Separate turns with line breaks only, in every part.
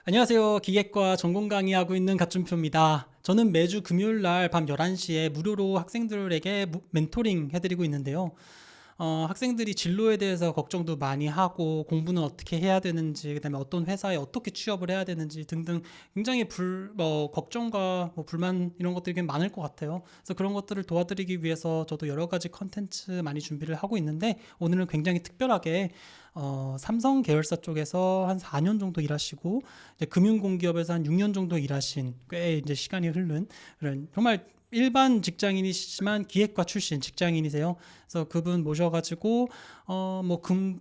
안녕하세요. 기계과 전공 강의하고 있는 갓준표입니다. 저는 매주 금요일 날 밤 11시에 무료로 학생들에게 멘토링 해드리고 있는데요. 학생들이 진로에 대해서 걱정도 많이 하고 공부는 어떻게 해야 되는지, 그다음에 어떤 회사에 어떻게 취업을 해야 되는지 등등 굉장히 걱정과 불만 이런 것들이 꽤 많을 것 같아요. 그래서 그런 것들을 도와드리기 위해서 저도 여러 가지 컨텐츠 많이 준비를 하고 있는데 오늘은 굉장히 특별하게 삼성 계열사 쪽에서 한 4년 정도 일하시고 이제 금융공기업에서 한 6년 정도 일하신 꽤 이제 시간이 흐른 그런 정말 일반 직장인이시지만 기획과 출신 직장인이세요. 그래서 그분 모셔가지고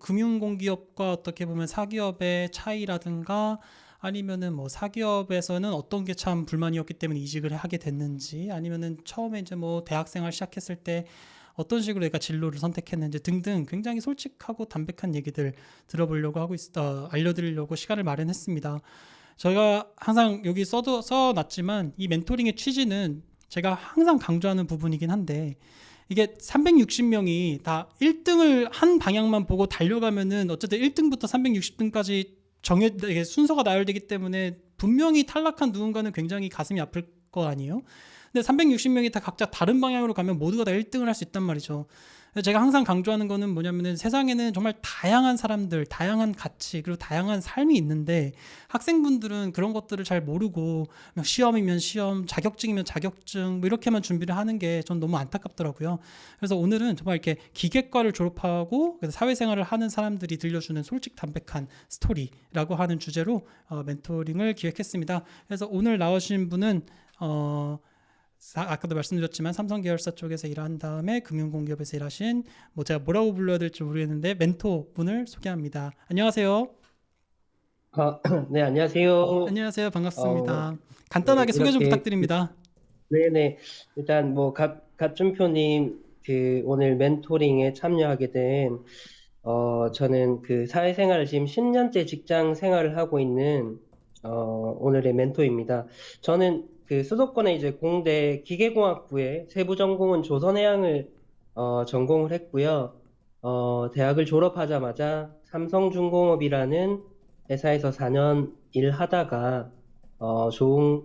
금융공기업과 어떻게 보면 사기업의 차이라든가 아니면은 뭐 사기업에서는 어떤 게 참 불만이었기 때문에 이직을 하게 됐는지 아니면은 처음에 이제 뭐 대학생활 시작했을 때 어떤 식으로 내가 진로를 선택했는지 등등 굉장히 솔직하고 담백한 얘기들 들어보려고 알려드리려고 시간을 마련했습니다. 저희가 항상 여기 써놨지만 이 멘토링의 취지는 제가 항상 강조하는 부분이긴 한데 이게 360명이 다 1등을 한 방향만 보고 달려가면은 어쨌든 1등부터 360등까지 이게 순서가 나열되기 때문에 분명히 탈락한 누군가는 굉장히 가슴이 아플 거 아니에요? 근데 360명이 다 각자 다른 방향으로 가면 모두가 다 1등을 할 수 있단 말이죠. 제가 항상 강조하는 거는 뭐냐면은 세상에는 정말 다양한 사람들, 다양한 가치, 그리고 다양한 삶이 있는데 학생분들은 그런 것들을 잘 모르고 그냥 시험이면 시험, 자격증이면 자격증 뭐 이렇게만 준비를 하는 게 전 너무 안타깝더라고요. 그래서 오늘은 정말 이렇게 기계과를 졸업하고 사회생활을 하는 사람들이 들려주는 솔직 담백한 스토리라고 하는 주제로 멘토링을 기획했습니다. 그래서 오늘 나오신 분은 아까도 말씀드렸지만 삼성 계열사 쪽에서 일한 다음에 금융공기업에서 일하신 뭐 제가 뭐라고 불러야 될지 모르겠는데 멘토 분을 소개합니다. 안녕하세요.
아, 네, 안녕하세요.
안녕하세요.
어,
반갑습니다.
네,
간단하게 소개 좀
이렇게,
부탁드립니다.
네네. 일단, 갓준표님, 오늘 멘토링에 참여하게 된, 저는 사회생활을 지금 10년째 직장 생활을 하고 있는, 오늘의 멘토입니다. 저는 수도권의 이제 공대 기계공학부의 세부 전공은 조선해양을, 전공을 했고요. 대학을 졸업하자마자 삼성중공업이라는 회사에서 4년 일하다가 좋은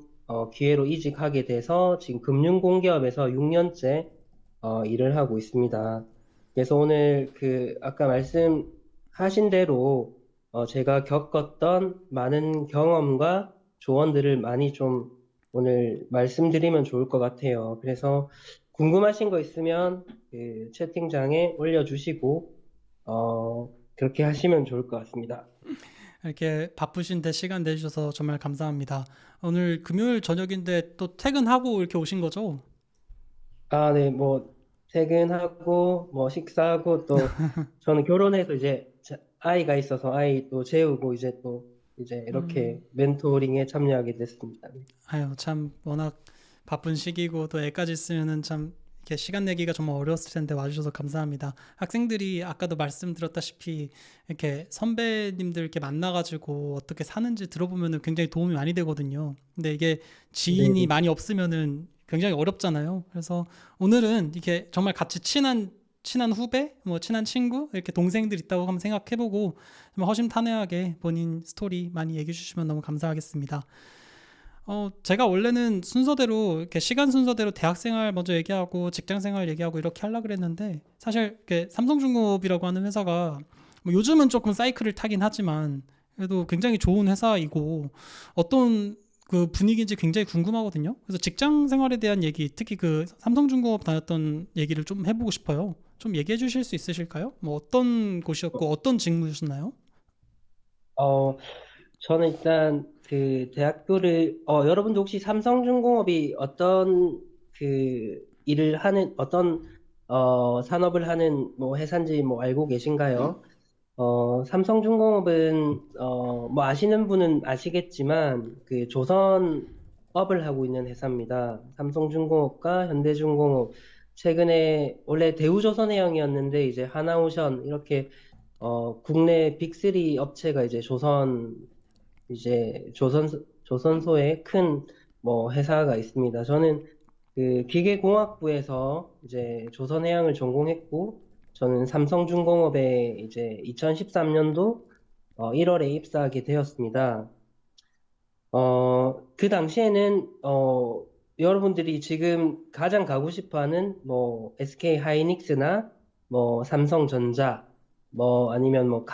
기회로 이직하게 돼서 지금 금융공기업에서 6년째 일을 하고 있습니다. 그래서 오늘 아까 말씀하신 대로 제가 겪었던 많은 경험과 조언들을 많이 좀 오늘 말씀드리면 좋을 것 같아요. 그래서 궁금하신 거 있으면 채팅창에 올려주시고 그렇게 하시면 좋을 것 같습니다.
이렇게 바쁘신데 시간 내주셔서 정말 감사합니다. 오늘 금요일 저녁인데 또 퇴근하고 이렇게 오신 거죠?
아, 네, 뭐, 퇴근하고, 뭐, 식사하고, 또, 저는 결혼해서 이제 아이가 있어서 아이 또 재우고, 이제 이렇게 멘토링에 참여하게 됐습니다. 네.
아유, 참 워낙 바쁜 시기고 또 애까지 있으면은 참 이렇게 시간 내기가 정말 어려웠을 텐데 와주셔서 감사합니다. 학생들이 아까도 말씀드렸다시피 이렇게 선배님들 이렇게 만나가지고 어떻게 사는지 들어보면은 굉장히 도움이 많이 되거든요. 근데 이게 지인이
네.
많이 없으면은 굉장히 어렵잖아요. 그래서 오늘은 이렇게 정말 같이 친한 후배, 뭐 친한 친구, 이렇게 동생들 있다고 한번 생각해보고 좀 허심탄회하게 본인 스토리 많이 얘기해 주시면 너무 감사하겠습니다. 제가 원래는 순서대로, 이렇게 시간 순서대로 대학생활 먼저 얘기하고 직장생활 얘기하고 이렇게 하려고 그랬는데, 사실 이렇게 삼성중공업이라고 하는 회사가 뭐 요즘은 조금 사이클을 타긴 하지만, 그래도 굉장히 좋은 회사이고, 어떤 그 분위기인지 굉장히 궁금하거든요. 그래서 직장 생활에 대한 얘기, 특히 그 삼성중공업 다녔던 얘기를 좀 해보고 싶어요. 좀 얘기해 주실 수 있으실까요? 뭐 어떤 곳이었고, 어떤 직무셨나요?
어, 저는 일단 여러분도 혹시 삼성중공업이 어떤 어떤, 산업을 하는 뭐 회사인지 뭐 알고 계신가요? 삼성중공업은, 뭐 아시는 분은 아시겠지만, 조선업을 하고 있는 회사입니다. 삼성중공업과 현대중공업, 최근에 원래 대우조선해양이었는데, 이제 하나오션, 이렇게, 국내 빅3 업체가 조선소의 큰, 뭐, 회사가 있습니다. 저는 기계공학부에서 이제 조선해양을 전공했고, 저는 삼성중공업에 이제 2013년도 1월에 입사하게 되었습니다. 그 당시에는, 여러분들이 지금 가장 가고 싶어 하는, 뭐, SK 하이닉스나, 뭐, 삼성전자, 뭐, 아니면 뭐,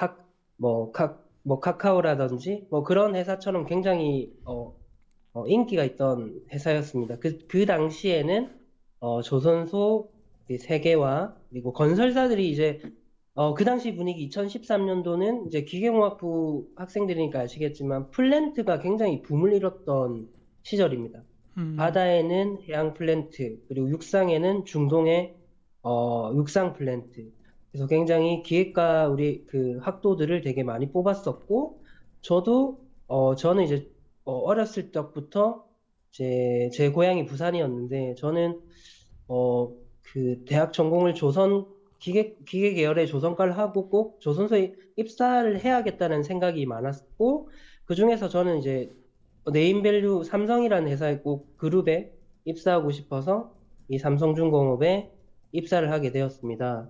카카오라든지, 뭐, 그런 회사처럼 굉장히, 인기가 있던 회사였습니다. 그 당시에는, 조선소 그 세계와, 그리고 건설사들이 이제, 그 당시 분위기 2013년도는 이제 기계공학부 학생들이니까 아시겠지만 플랜트가 굉장히 붐을 일었던 시절입니다.
음,
바다에는 해양 플랜트, 그리고 육상에는 중동의 육상 플랜트. 그래서 굉장히 기획과 우리 그 학도들을 되게 많이 뽑았었고, 저는 이제 어렸을 적부터 제 고향이 부산이었는데, 저는 그 대학 전공을 기계 계열의 조선과를 하고 꼭 조선소에 입사를 해야겠다는 생각이 많았고, 그중에서 저는 이제 네임밸류 삼성이라는 회사의 꼭 그룹에 입사하고 싶어서 이 삼성중공업에 입사를 하게 되었습니다.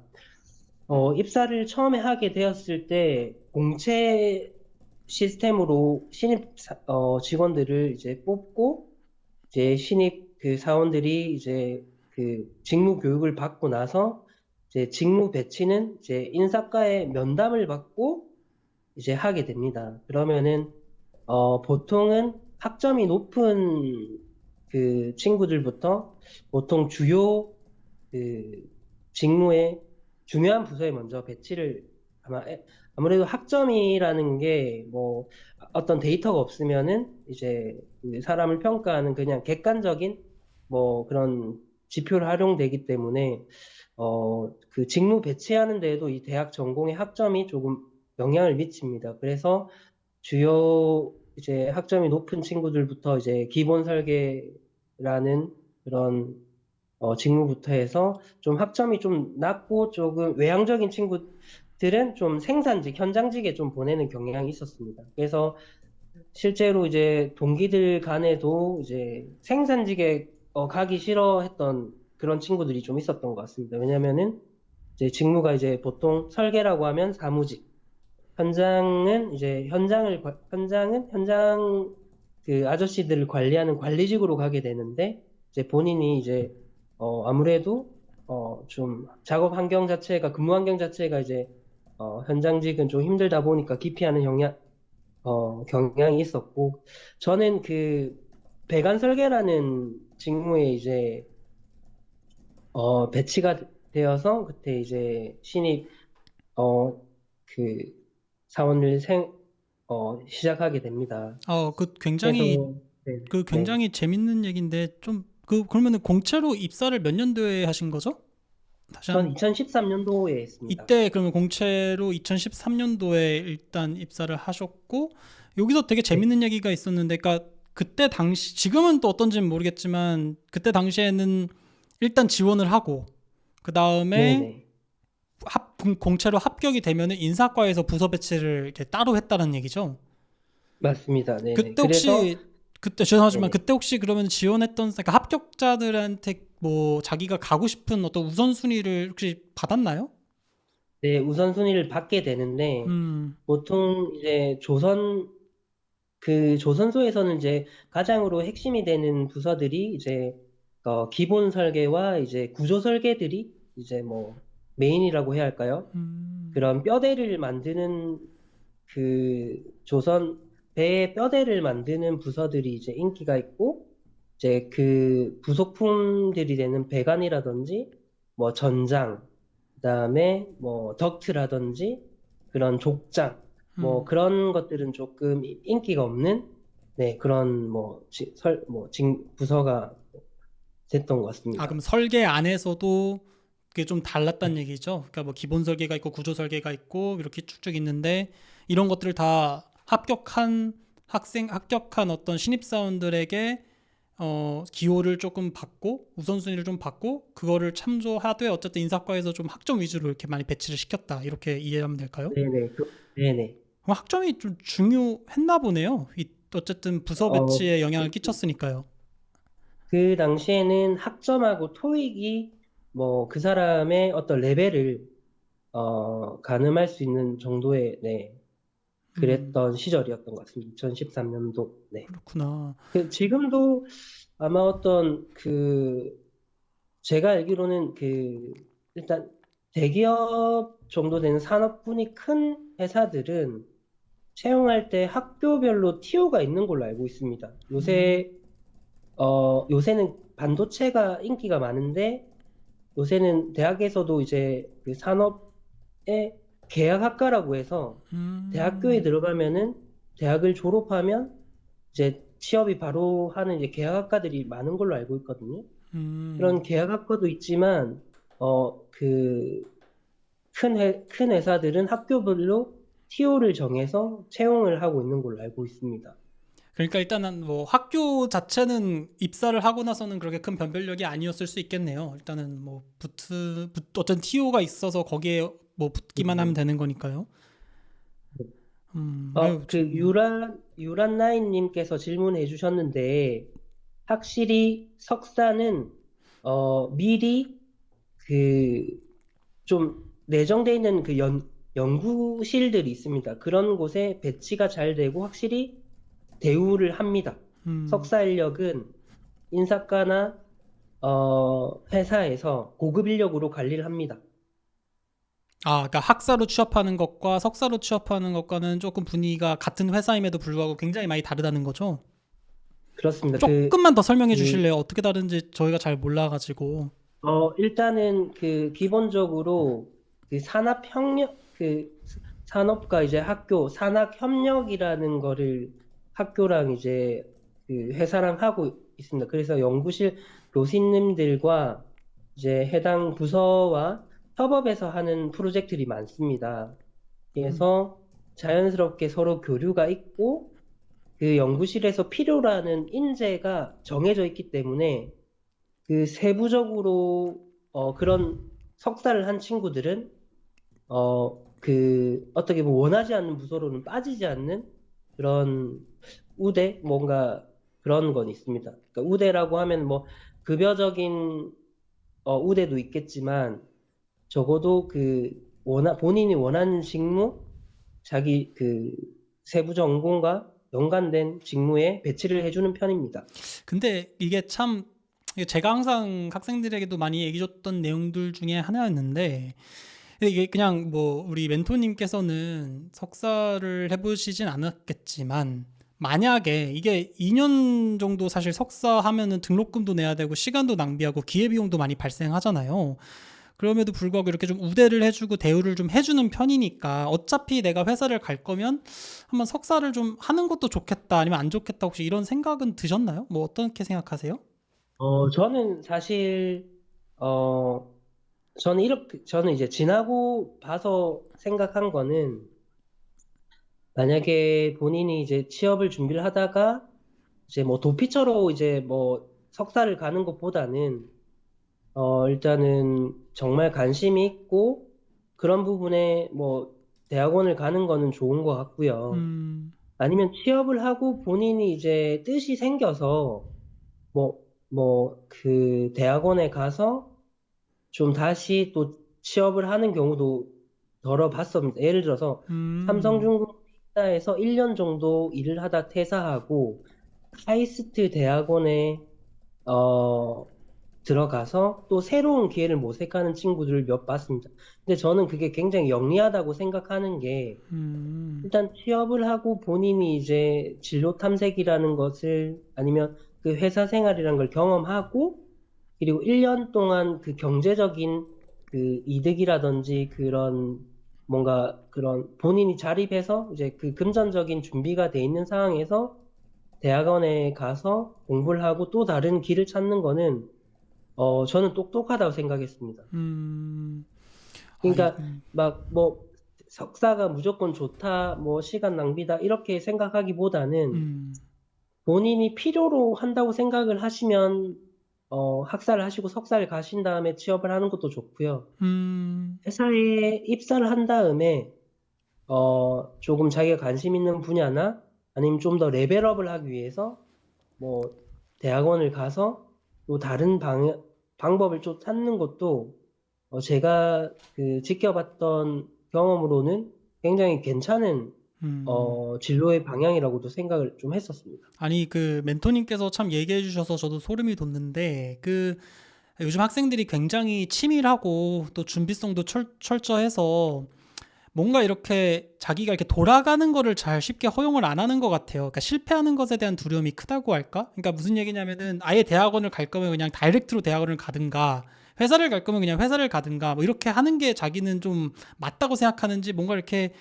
입사를 처음에 하게 되었을 때 공채 시스템으로 직원들을 이제 뽑고, 이제 신입 그 사원들이 이제 그 직무 교육을 받고 나서 이제 직무 배치는 이제 인사과의 면담을 받고 이제 하게 됩니다. 그러면은 보통은 학점이 높은 그 친구들부터 보통 주요 그 직무에 중요한 부서에 먼저 배치를 아무래도 학점이라는 게 뭐 어떤 데이터가 없으면은 이제 그 사람을 평가하는 그냥 객관적인 뭐 그런 지표를 활용되기 때문에 그 직무 배치하는 데에도 이 대학 전공의 학점이 조금 영향을 미칩니다. 그래서 주요 이제 학점이 높은 친구들부터 이제 기본 설계라는 그런 직무부터 해서 좀 학점이 좀 낮고 조금 외향적인 친구들은 좀 생산직, 현장직에 좀 보내는 경향이 있었습니다. 그래서 실제로 이제 동기들 간에도 이제 생산직에 가기 싫어했던 그런 친구들이 좀 있었던 것 같습니다. 왜냐면은 이제 직무가 이제 보통 설계라고 하면 사무직, 현장은 그 아저씨들을 관리하는 관리직으로 가게 되는데, 이제 본인이 이제 아무래도 좀 작업 환경 자체가 근무 환경 자체가 이제 현장직은 좀 힘들다 보니까 기피하는 경향이 있었고, 저는 그 배관 설계라는 직무에 이제 배치가 되어서 그때 이제 신입 어, 그 사원을 시작하게 됩니다.
그
그래서
굉장히
네,
그
네.
굉장히 재밌는 얘기인데 좀 그러면은 공채로 입사를 몇 년도에 하신 거죠? 다시
전
한
2013년도에 했습니다.
이때 그러면 공채로 2013년도에 일단 입사를 하셨고 여기서 되게
네,
재밌는 얘기가 있었는데 그러니까 그때 당시 지금은 또 어떤지는 모르겠지만 그때 당시에는 일단 지원을 하고 그
네,
다음에
네.
공채로 합격이 되면은 인사과에서 부서 배치를 이렇게 따로 했다는 얘기죠.
맞습니다. 네, 네.
그때
그래서
혹시 그때 죄송하지만
네네.
그때 혹시 그러면 지원했던 그러니까 합격자들한테 뭐 자기가 가고 싶은 어떤 우선순위를 혹시 받았나요?
네, 우선순위를 받게 되는데
음,
보통 이제 조선소에서는 이제 가장으로 핵심이 되는 부서들이 이제 기본 설계와 이제 구조 설계들이 이제 뭐 메인이라고 해야 할까요?
음,
그런 뼈대를 만드는 그 배의 뼈대를 만드는 부서들이 이제 인기가 있고, 이제 그 부속품들이 되는 배관이라든지, 뭐 전장, 그다음에 뭐 덕트라든지, 그런 족장, 뭐
음.
그런 것들은 조금 인기가 없는, 네, 그런 부서가 됐던 것
그럼
같습니다.
설계 안에서도 그게 좀 달랐단 얘기죠. 그러니까 뭐 기본 설계가 있고 구조 설계가 있고 이렇게 쭉쭉 있는데 이런 것들을 다 합격한 어떤 신입사원들에게 기호를 조금 받고 우선순위를 좀 받고 그거를 참조하되 어쨌든 인사과에서 좀 학점 위주로 이렇게 많이 배치를 시켰다 이렇게 이해하면 될까요?
네네, 네네.
그럼 학점이 좀 중요했나 보네요. 어쨌든 부서
어,
배치에 영향을 끼쳤으니까요.
그 당시에는 학점하고 토익이 뭐 그 사람의 어떤 레벨을 가늠할 수 있는 정도의 네,
음,
그랬던 시절이었던 것 같습니다. 2013년도. 네.
그렇구나.
지금도 아마 제가 알기로는 일단 대기업 정도 되는 산업군이 큰 회사들은 채용할 때 학교별로 TO가 있는 걸로 알고 있습니다.
음,
요새는 반도체가 인기가 많은데, 요새는 대학에서도 이제 그 산업의 계약학과라고 해서 대학교에
음,
들어가면은 대학을 졸업하면 이제 취업이 바로 하는 이제 계약학과들이 많은 걸로 알고 있거든요.
음.
그런 계약학과도 있지만, 큰 회사들은 학교별로 TO를 정해서 채용을 하고 있는 걸로 알고 있습니다.
그러니까 일단은 뭐 학교 자체는 입사를 하고 나서는 그렇게 큰 변별력이 아니었을 수 있겠네요. 일단은 뭐 어떤 TO가 있어서 거기에 뭐 붙기만 하면
음.
되는 거니까요. 아유, 좋네요.
유란나인님께서 질문해 주셨는데, 확실히 석사는, 미리 그, 좀 내정돼 있는 연구실들이 있습니다. 그런 곳에 배치가 잘 되고 확실히 대우를 합니다.
음.
석사 인력은 인사과나, 회사에서 고급 인력으로 관리를 합니다.
아, 그러니까 학사로 취업하는 것과 석사로 취업하는 것과는 조금 분위기가 같은 회사임에도 불구하고 굉장히 많이 다르다는 거죠.
그렇습니다.
조금만 더 설명해
그,
주실래요? 어떻게 다른지 저희가 잘 몰라가지고.
일단은 기본적으로 산업과 이제 산학협력이라는 거를 학교랑 이제 회사랑 하고 있습니다. 그래서 연구실 교수님들과 이제 해당 부서와 협업해서 하는 프로젝트들이 많습니다. 그래서 자연스럽게 서로 교류가 있고 그 연구실에서 필요로 하는 인재가 정해져 있기 때문에 세부적으로 그런 석사를 한 친구들은 어떻게 보면 원하지 않는 부서로는 빠지지 않는 그런 뭔가 그런 건 있습니다. 그러니까 우대라고 하면 뭐 급여적인 우대도 있겠지만 적어도 본인이 원하는 직무, 자기 세부 전공과 연관된 직무에 배치를 해주는 편입니다.
근데 이게 참 제가 항상 학생들에게도 많이 얘기 줬던 내용들 중에 하나였는데 이게 그냥 뭐 우리 멘토님께서는 석사를 해보시진 않았겠지만 만약에 이게 2년 정도 사실 석사 하면은 등록금도 내야 되고 시간도 낭비하고 기회비용도 많이 발생하잖아요. 그럼에도 불구하고 이렇게 좀 우대를 해주고 대우를 좀 해주는 편이니까 어차피 내가 회사를 갈 거면 한번 석사를 좀 하는 것도 좋겠다 아니면 안 좋겠다 혹시 이런 생각은 드셨나요? 뭐 어떻게 생각하세요?
저는 사실, 어, 저는 이제 지나고 봐서 생각한 거는, 만약에 본인이 이제 취업을 준비를 하다가, 이제 뭐 도피처로 이제 뭐 석사를 가는 것보다는, 일단은 정말 관심이 있고, 그런 부분에 뭐 대학원을 가는 거는 좋은 것 같고요.
음,
아니면 취업을 하고 본인이 이제 뜻이 생겨서, 대학원에 가서 좀 다시 또 취업을 하는 경우도 더러 봤습니다. 예를 들어서
음,
삼성중공업에서 1년 정도 일을 하다 퇴사하고 카이스트 대학원에 어, 들어가서 또 새로운 기회를 모색하는 친구들을 몇 봤습니다. 근데 저는 그게 굉장히 영리하다고 생각하는 게,
음,
일단 취업을 하고 본인이 이제 진로 탐색이라는 것을 아니면 그 회사 생활이라는 걸 경험하고 그리고 1년 동안 그 경제적인 이득이라든지 뭔가 그런 본인이 자립해서 이제 그 금전적인 준비가 돼 있는 상황에서 대학원에 가서 공부를 하고 또 다른 길을 찾는 거는 저는 똑똑하다고 생각했습니다.
음, 아,
그러니까 막 뭐 석사가 무조건 좋다, 뭐 시간 낭비다 이렇게 생각하기보다는
음,
본인이 필요로 한다고 생각을 하시면 학사를 하시고 석사를 가신 다음에 취업을 하는 것도 좋고요.
음,
회사에 입사를 한 다음에 조금 자기가 관심 있는 분야나 아니면 좀 더 레벨업을 하기 위해서 뭐 대학원을 가서 또 다른 방법을 좀 찾는 것도 제가 지켜봤던 경험으로는 굉장히 괜찮은
음.
진로의 방향이라고도 생각을 좀 했었습니다.
아니, 그 멘토님께서 참 얘기해 주셔서 저도 소름이 돋는데, 그 요즘 학생들이 굉장히 치밀하고 또 준비성도 철저해서 뭔가 이렇게 자기가 이렇게 돌아가는 거를 잘 쉽게 허용을 안 하는 것 같아요. 그러니까 실패하는 것에 대한 두려움이 크다고 할까? 그러니까 무슨 얘기냐면은 아예 대학원을 갈 거면 그냥 다이렉트로 대학원을 가든가, 회사를 갈 거면 그냥 회사를 가든가, 뭐 이렇게 하는 게 자기는 좀 맞다고 생각하는지, 뭔가 이렇게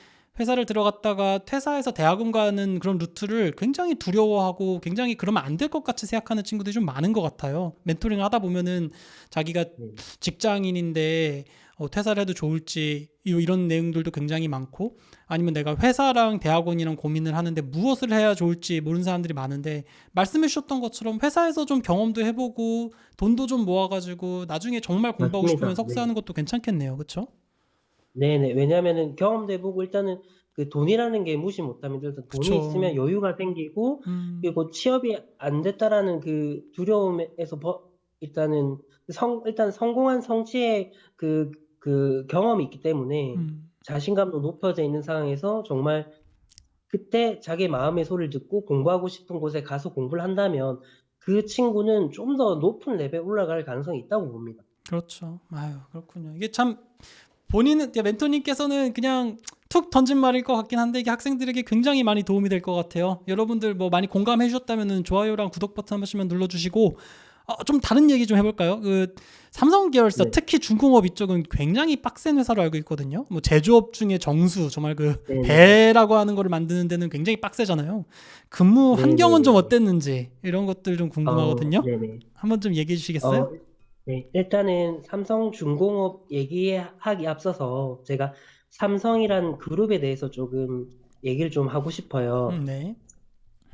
회사를 들어갔다가 퇴사해서 대학원 가는 그런 루트를 굉장히 두려워하고 굉장히 그러면 안 될 것 같이 생각하는 친구들이 좀 많은 것 같아요. 멘토링을 하다 보면은 자기가
네.
직장인인데 퇴사를 해도 좋을지 이런 내용들도 굉장히 많고, 아니면 내가 회사랑 대학원이랑 고민을 하는데 무엇을 해야 좋을지 모르는 사람들이 많은데, 말씀해 주셨던 것처럼 회사에서 좀 경험도 해보고 돈도 좀 모아가지고 나중에 정말 공부하고 싶으면
맞습니다. 네.
석사하는 것도 괜찮겠네요. 그쵸?
네네. 왜냐하면은 경험도 해보고 일단은 그 돈이라는 게 무시 못합니다. 일단 돈이
그쵸.
있으면 여유가 생기고
음,
그리고 취업이 안 됐다라는 그 두려움에서 일단은 일단 성공한 성취의 그 경험이 있기 때문에
음.
자신감도 높아져 있는 상황에서 정말 그때 자기 마음의 소리를 듣고 공부하고 싶은 곳에 가서 공부를 한다면 그 친구는 좀 더 높은 레벨 올라갈 가능성이 있다고 봅니다.
그렇죠. 아유, 그렇군요. 이게 참 본인은, 멘토님께서는 그냥 툭 던진 말일 것 같긴 한데, 이게 학생들에게 굉장히 많이 도움이 될 것 같아요. 여러분들 뭐 많이 공감해 주셨다면 좋아요랑 구독 버튼 한 번씩만 눌러주시고, 좀 다른 얘기 좀 해볼까요? 그 삼성 계열사,
네.
특히 중공업 이쪽은 굉장히 빡센 회사로 알고 있거든요. 뭐 제조업 중에 정수, 정말 그
네네.
배라고 하는 거를 만드는 데는 굉장히 빡세잖아요. 근무 환경은 좀
네네네.
어땠는지 이런 것들 좀 궁금하거든요.
네네.
한번 좀 얘기해 주시겠어요?
어, 네. 일단은 삼성중공업 얘기하기 앞서서 제가 삼성이란 그룹에 대해서 조금 얘기를 좀 하고 싶어요.
네.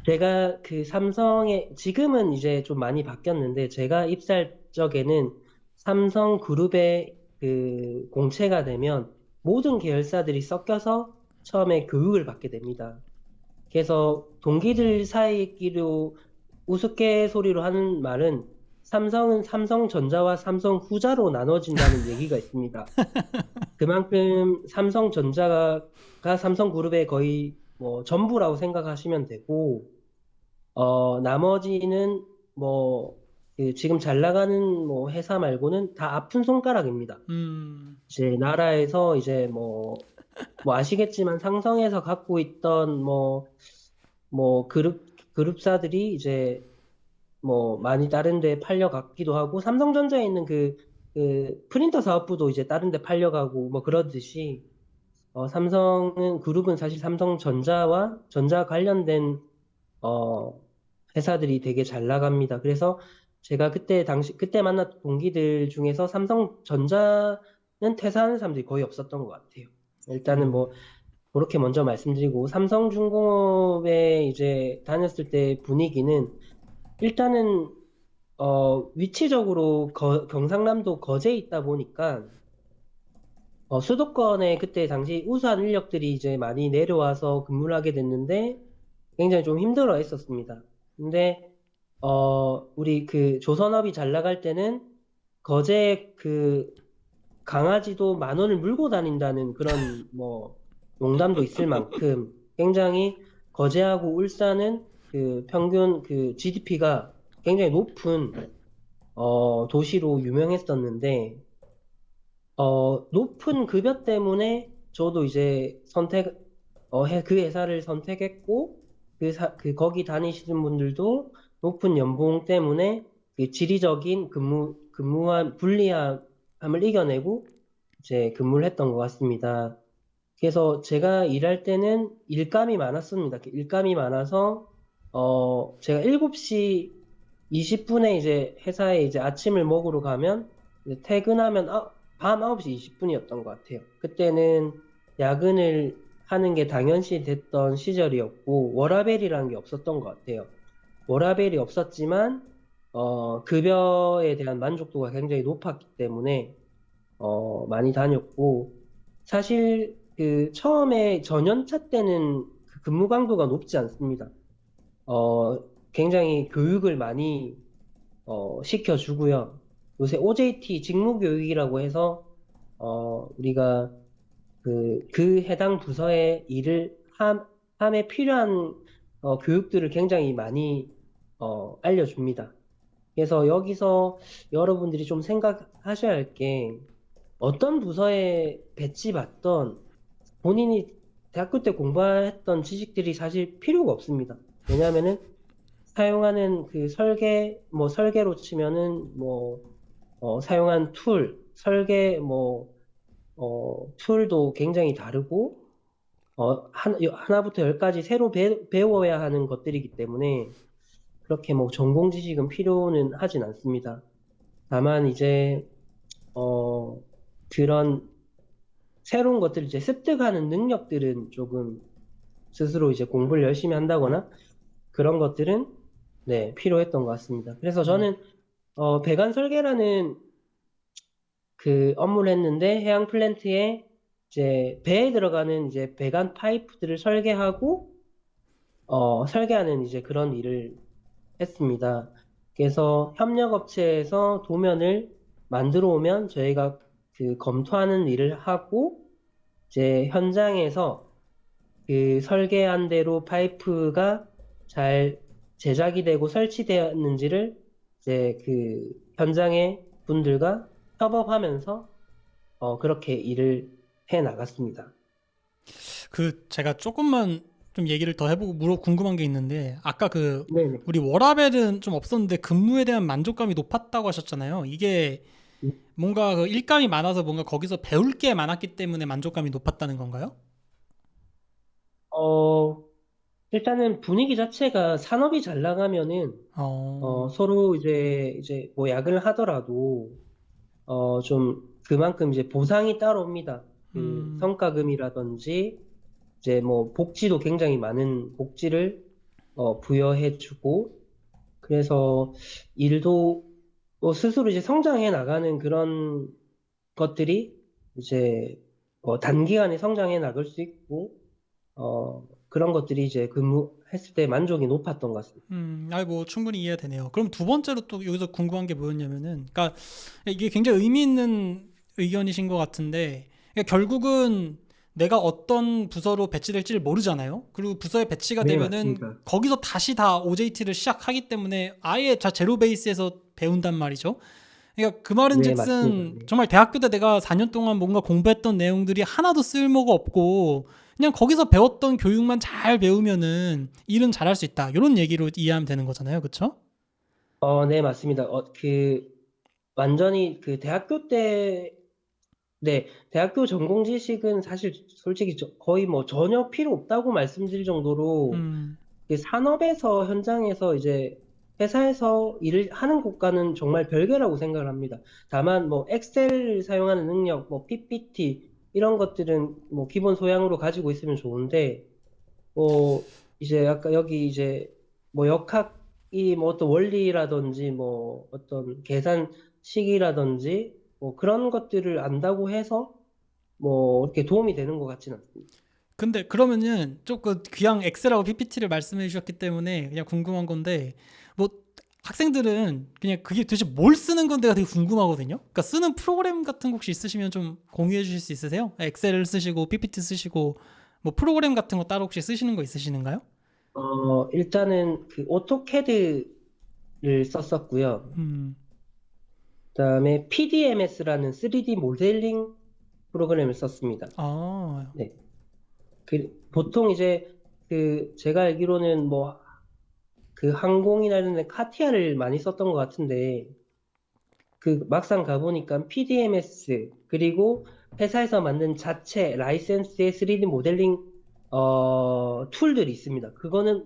제가 그 삼성에, 지금은 이제 좀 많이 바뀌었는데, 제가 입사할 적에는 삼성그룹의 그 공채가 되면 모든 계열사들이 섞여서 처음에 교육을 받게 됩니다. 그래서 동기들 사이끼로 우스갯소리로 하는 말은 삼성은 삼성전자와 삼성후자로 나눠진다는 얘기가 있습니다. 그만큼 삼성전자가 삼성그룹의 거의 뭐 전부라고 생각하시면 되고, 나머지는 뭐, 그 지금 잘 나가는 뭐 회사 말고는 다 아픈 손가락입니다.
음,
이제 나라에서 이제 뭐 아시겠지만 상성에서 갖고 있던 뭐 그룹사들이 이제 뭐 많이 다른 데 팔려갔기도 하고 삼성전자에 있는 그 프린터 사업부도 이제 다른 데 팔려가고 뭐 그러듯이 삼성은 그룹은 사실 삼성전자와 전자 관련된 어 회사들이 되게 잘 나갑니다. 그래서 제가 그때 만났던 동기들 중에서 삼성전자는 퇴사하는 사람들이 거의 없었던 것 같아요. 일단은 뭐 그렇게 먼저 말씀드리고 삼성중공업에 이제 다녔을 때 분위기는 일단은 위치적으로 경상남도 거제에 있다 보니까 수도권에 그때 당시 우수한 인력들이 이제 많이 내려와서 근무를 하게 됐는데 굉장히 좀 힘들어 했었습니다. 근데 우리 그 조선업이 잘 나갈 때는 거제 그 강아지도 10,000원을 물고 다닌다는 그런 뭐 농담도 있을 만큼 굉장히 거제하고 울산은 그 평균 그 GDP가 굉장히 높은 도시로 유명했었는데 높은 급여 때문에 저도 이제 그 회사를 선택했고 거기 다니시는 분들도 높은 연봉 때문에 그 지리적인 근무한 불리함을 이겨내고 이제 근무를 했던 것 같습니다. 그래서 제가 일할 때는 일감이 많았습니다. 일감이 많아서, 제가 7시 20분에 이제 회사에 이제 아침을 먹으러 가면, 이제 퇴근하면 밤 9시 20분이었던 것 같아요. 그때는 야근을 하는 게 당연시 됐던 시절이었고, 워라밸이라는 게 없었던 것 같아요. 워라밸이 없었지만, 급여에 대한 만족도가 굉장히 높았기 때문에, 많이 다녔고, 사실 그 처음에 전연차 때는 그 근무 강도가 높지 않습니다. 어, 굉장히 교육을 많이 시켜주고요. 요새 OJT 직무교육이라고 해서 우리가 그 해당 부서의 일을 고3에 필요한 교육들을 굉장히 많이 알려줍니다. 그래서 여기서 여러분들이 좀 생각하셔야 할 게 어떤 부서에 배치받던 본인이 대학교 때 공부했던 지식들이 사실 필요가 없습니다. 왜냐하면은 사용하는 그 설계로 치면은 사용한 설계 툴도 굉장히 다르고 하나부터 열까지 새로 배워야 하는 것들이기 때문에 그렇게 뭐 전공 지식은 필요는 하진 않습니다. 다만 이제 어, 그런 새로운 것들을 이제 습득하는 능력들은 조금 스스로 이제 공부를 열심히 한다거나 그런 것들은 네, 필요했던 것 같습니다. 그래서
음.
저는 배관 설계라는 그 업무를 했는데 해양 플랜트에 이제 배에 들어가는 이제 배관 파이프들을 설계하고 설계하는 이제 그런 일을 했습니다. 그래서 협력업체에서 도면을 만들어 오면 저희가 그 검토하는 일을 하고 이제 현장에서 그 설계한 대로 파이프가 잘 제작이 되고 설치되었는지를 이제 그 현장의 분들과 협업하면서 그렇게 일을 해 나갔습니다.
그 제가 조금만 좀 얘기를 더 해보고 궁금한 게 있는데 아까 그
네네.
우리 워라밸은 좀 없었는데 근무에 대한 만족감이 높았다고 하셨잖아요. 이게 뭔가 그 일감이 많아서 뭔가 거기서 배울 게 많았기 때문에 만족감이 높았다는 건가요?
어, 일단은 분위기 자체가 산업이 잘 나가면은
어,
서로 이제 뭐 야근을 하더라도 좀 그만큼 이제 보상이 따로 옵니다. 그
음,
성과금이라든지 이제 뭐 복지도 굉장히 많은 복지를 부여해주고 그래서 일도 스스로 이제 성장해 나가는 그런 것들이 이제 단기간에 성장해 나갈 수 있고 그런 것들이 이제 근무했을 때 만족이 높았던 것 같습니다.
아이 뭐 충분히 이해가 되네요. 그럼 두 번째로 또 여기서 궁금한 게 뭐였냐면은, 그러니까 이게 굉장히 의미 있는 의견이신 것 같은데, 그러니까 결국은 내가 어떤 부서로 배치될지를 모르잖아요. 그리고 부서에 배치가
네,
되면은
맞습니다.
거기서 다시 다 OJT를 시작하기 때문에 아예 자 제로 베이스에서 배운단 말이죠. 그러니까 그
네, 맞습니다.
말은즉슨
네.
정말 대학교 때 내가 4년 동안 뭔가 공부했던 내용들이 하나도 쓸모가 없고 그냥 거기서 배웠던 교육만 잘 배우면은 일은 잘할 수 있다. 이런 얘기로 이해하면 되는 거잖아요. 그렇죠?
네, 맞습니다. 완전히 네, 대학교 전공 지식은 사실 솔직히 거의 뭐 전혀 필요 없다고 말씀드릴 정도로
음.
그 산업에서 현장에서 이제 회사에서 일을 하는 곳과는 정말 별개라고 생각을 합니다. 다만 뭐 엑셀 사용하는 능력, 뭐 PPT 이런 것들은 뭐 기본 소양으로 가지고 있으면 좋은데 이제 아까 여기 이제 뭐 역학이 뭐 어떤 원리라든지 뭐 어떤 계산식이라든지 뭐 그런 것들을 안다고 해서 뭐 이렇게 도움이 되는 것 같지는 않습니다.
근데 그러면은 조금 그냥 엑셀하고 PPT를 말씀해 주셨기 때문에 그냥 궁금한 건데 뭐 학생들은 그냥 그게 도대체 뭘 쓰는 건데가 되게 궁금하거든요. 그러니까 쓰는 프로그램 같은 거 혹시 있으시면 좀 공유해 주실 수 있으세요? 엑셀을 쓰시고 PPT 쓰시고 뭐 프로그램 같은 거 따로 혹시 쓰시는 거 있으시는가요?
일단은 그 오토캐드를 썼었고요.
음.
그다음에 PDMS라는 3D 모델링 프로그램을 썼습니다.
아.
네. 보통 이제 제가 알기로는 뭐 그 항공이나 이런 데 카티아를 많이 썼던 것 같은데 그 막상 가보니까 PDMS 그리고 회사에서 만든 자체 라이센스의 3D 모델링 툴들이 있습니다. 그거는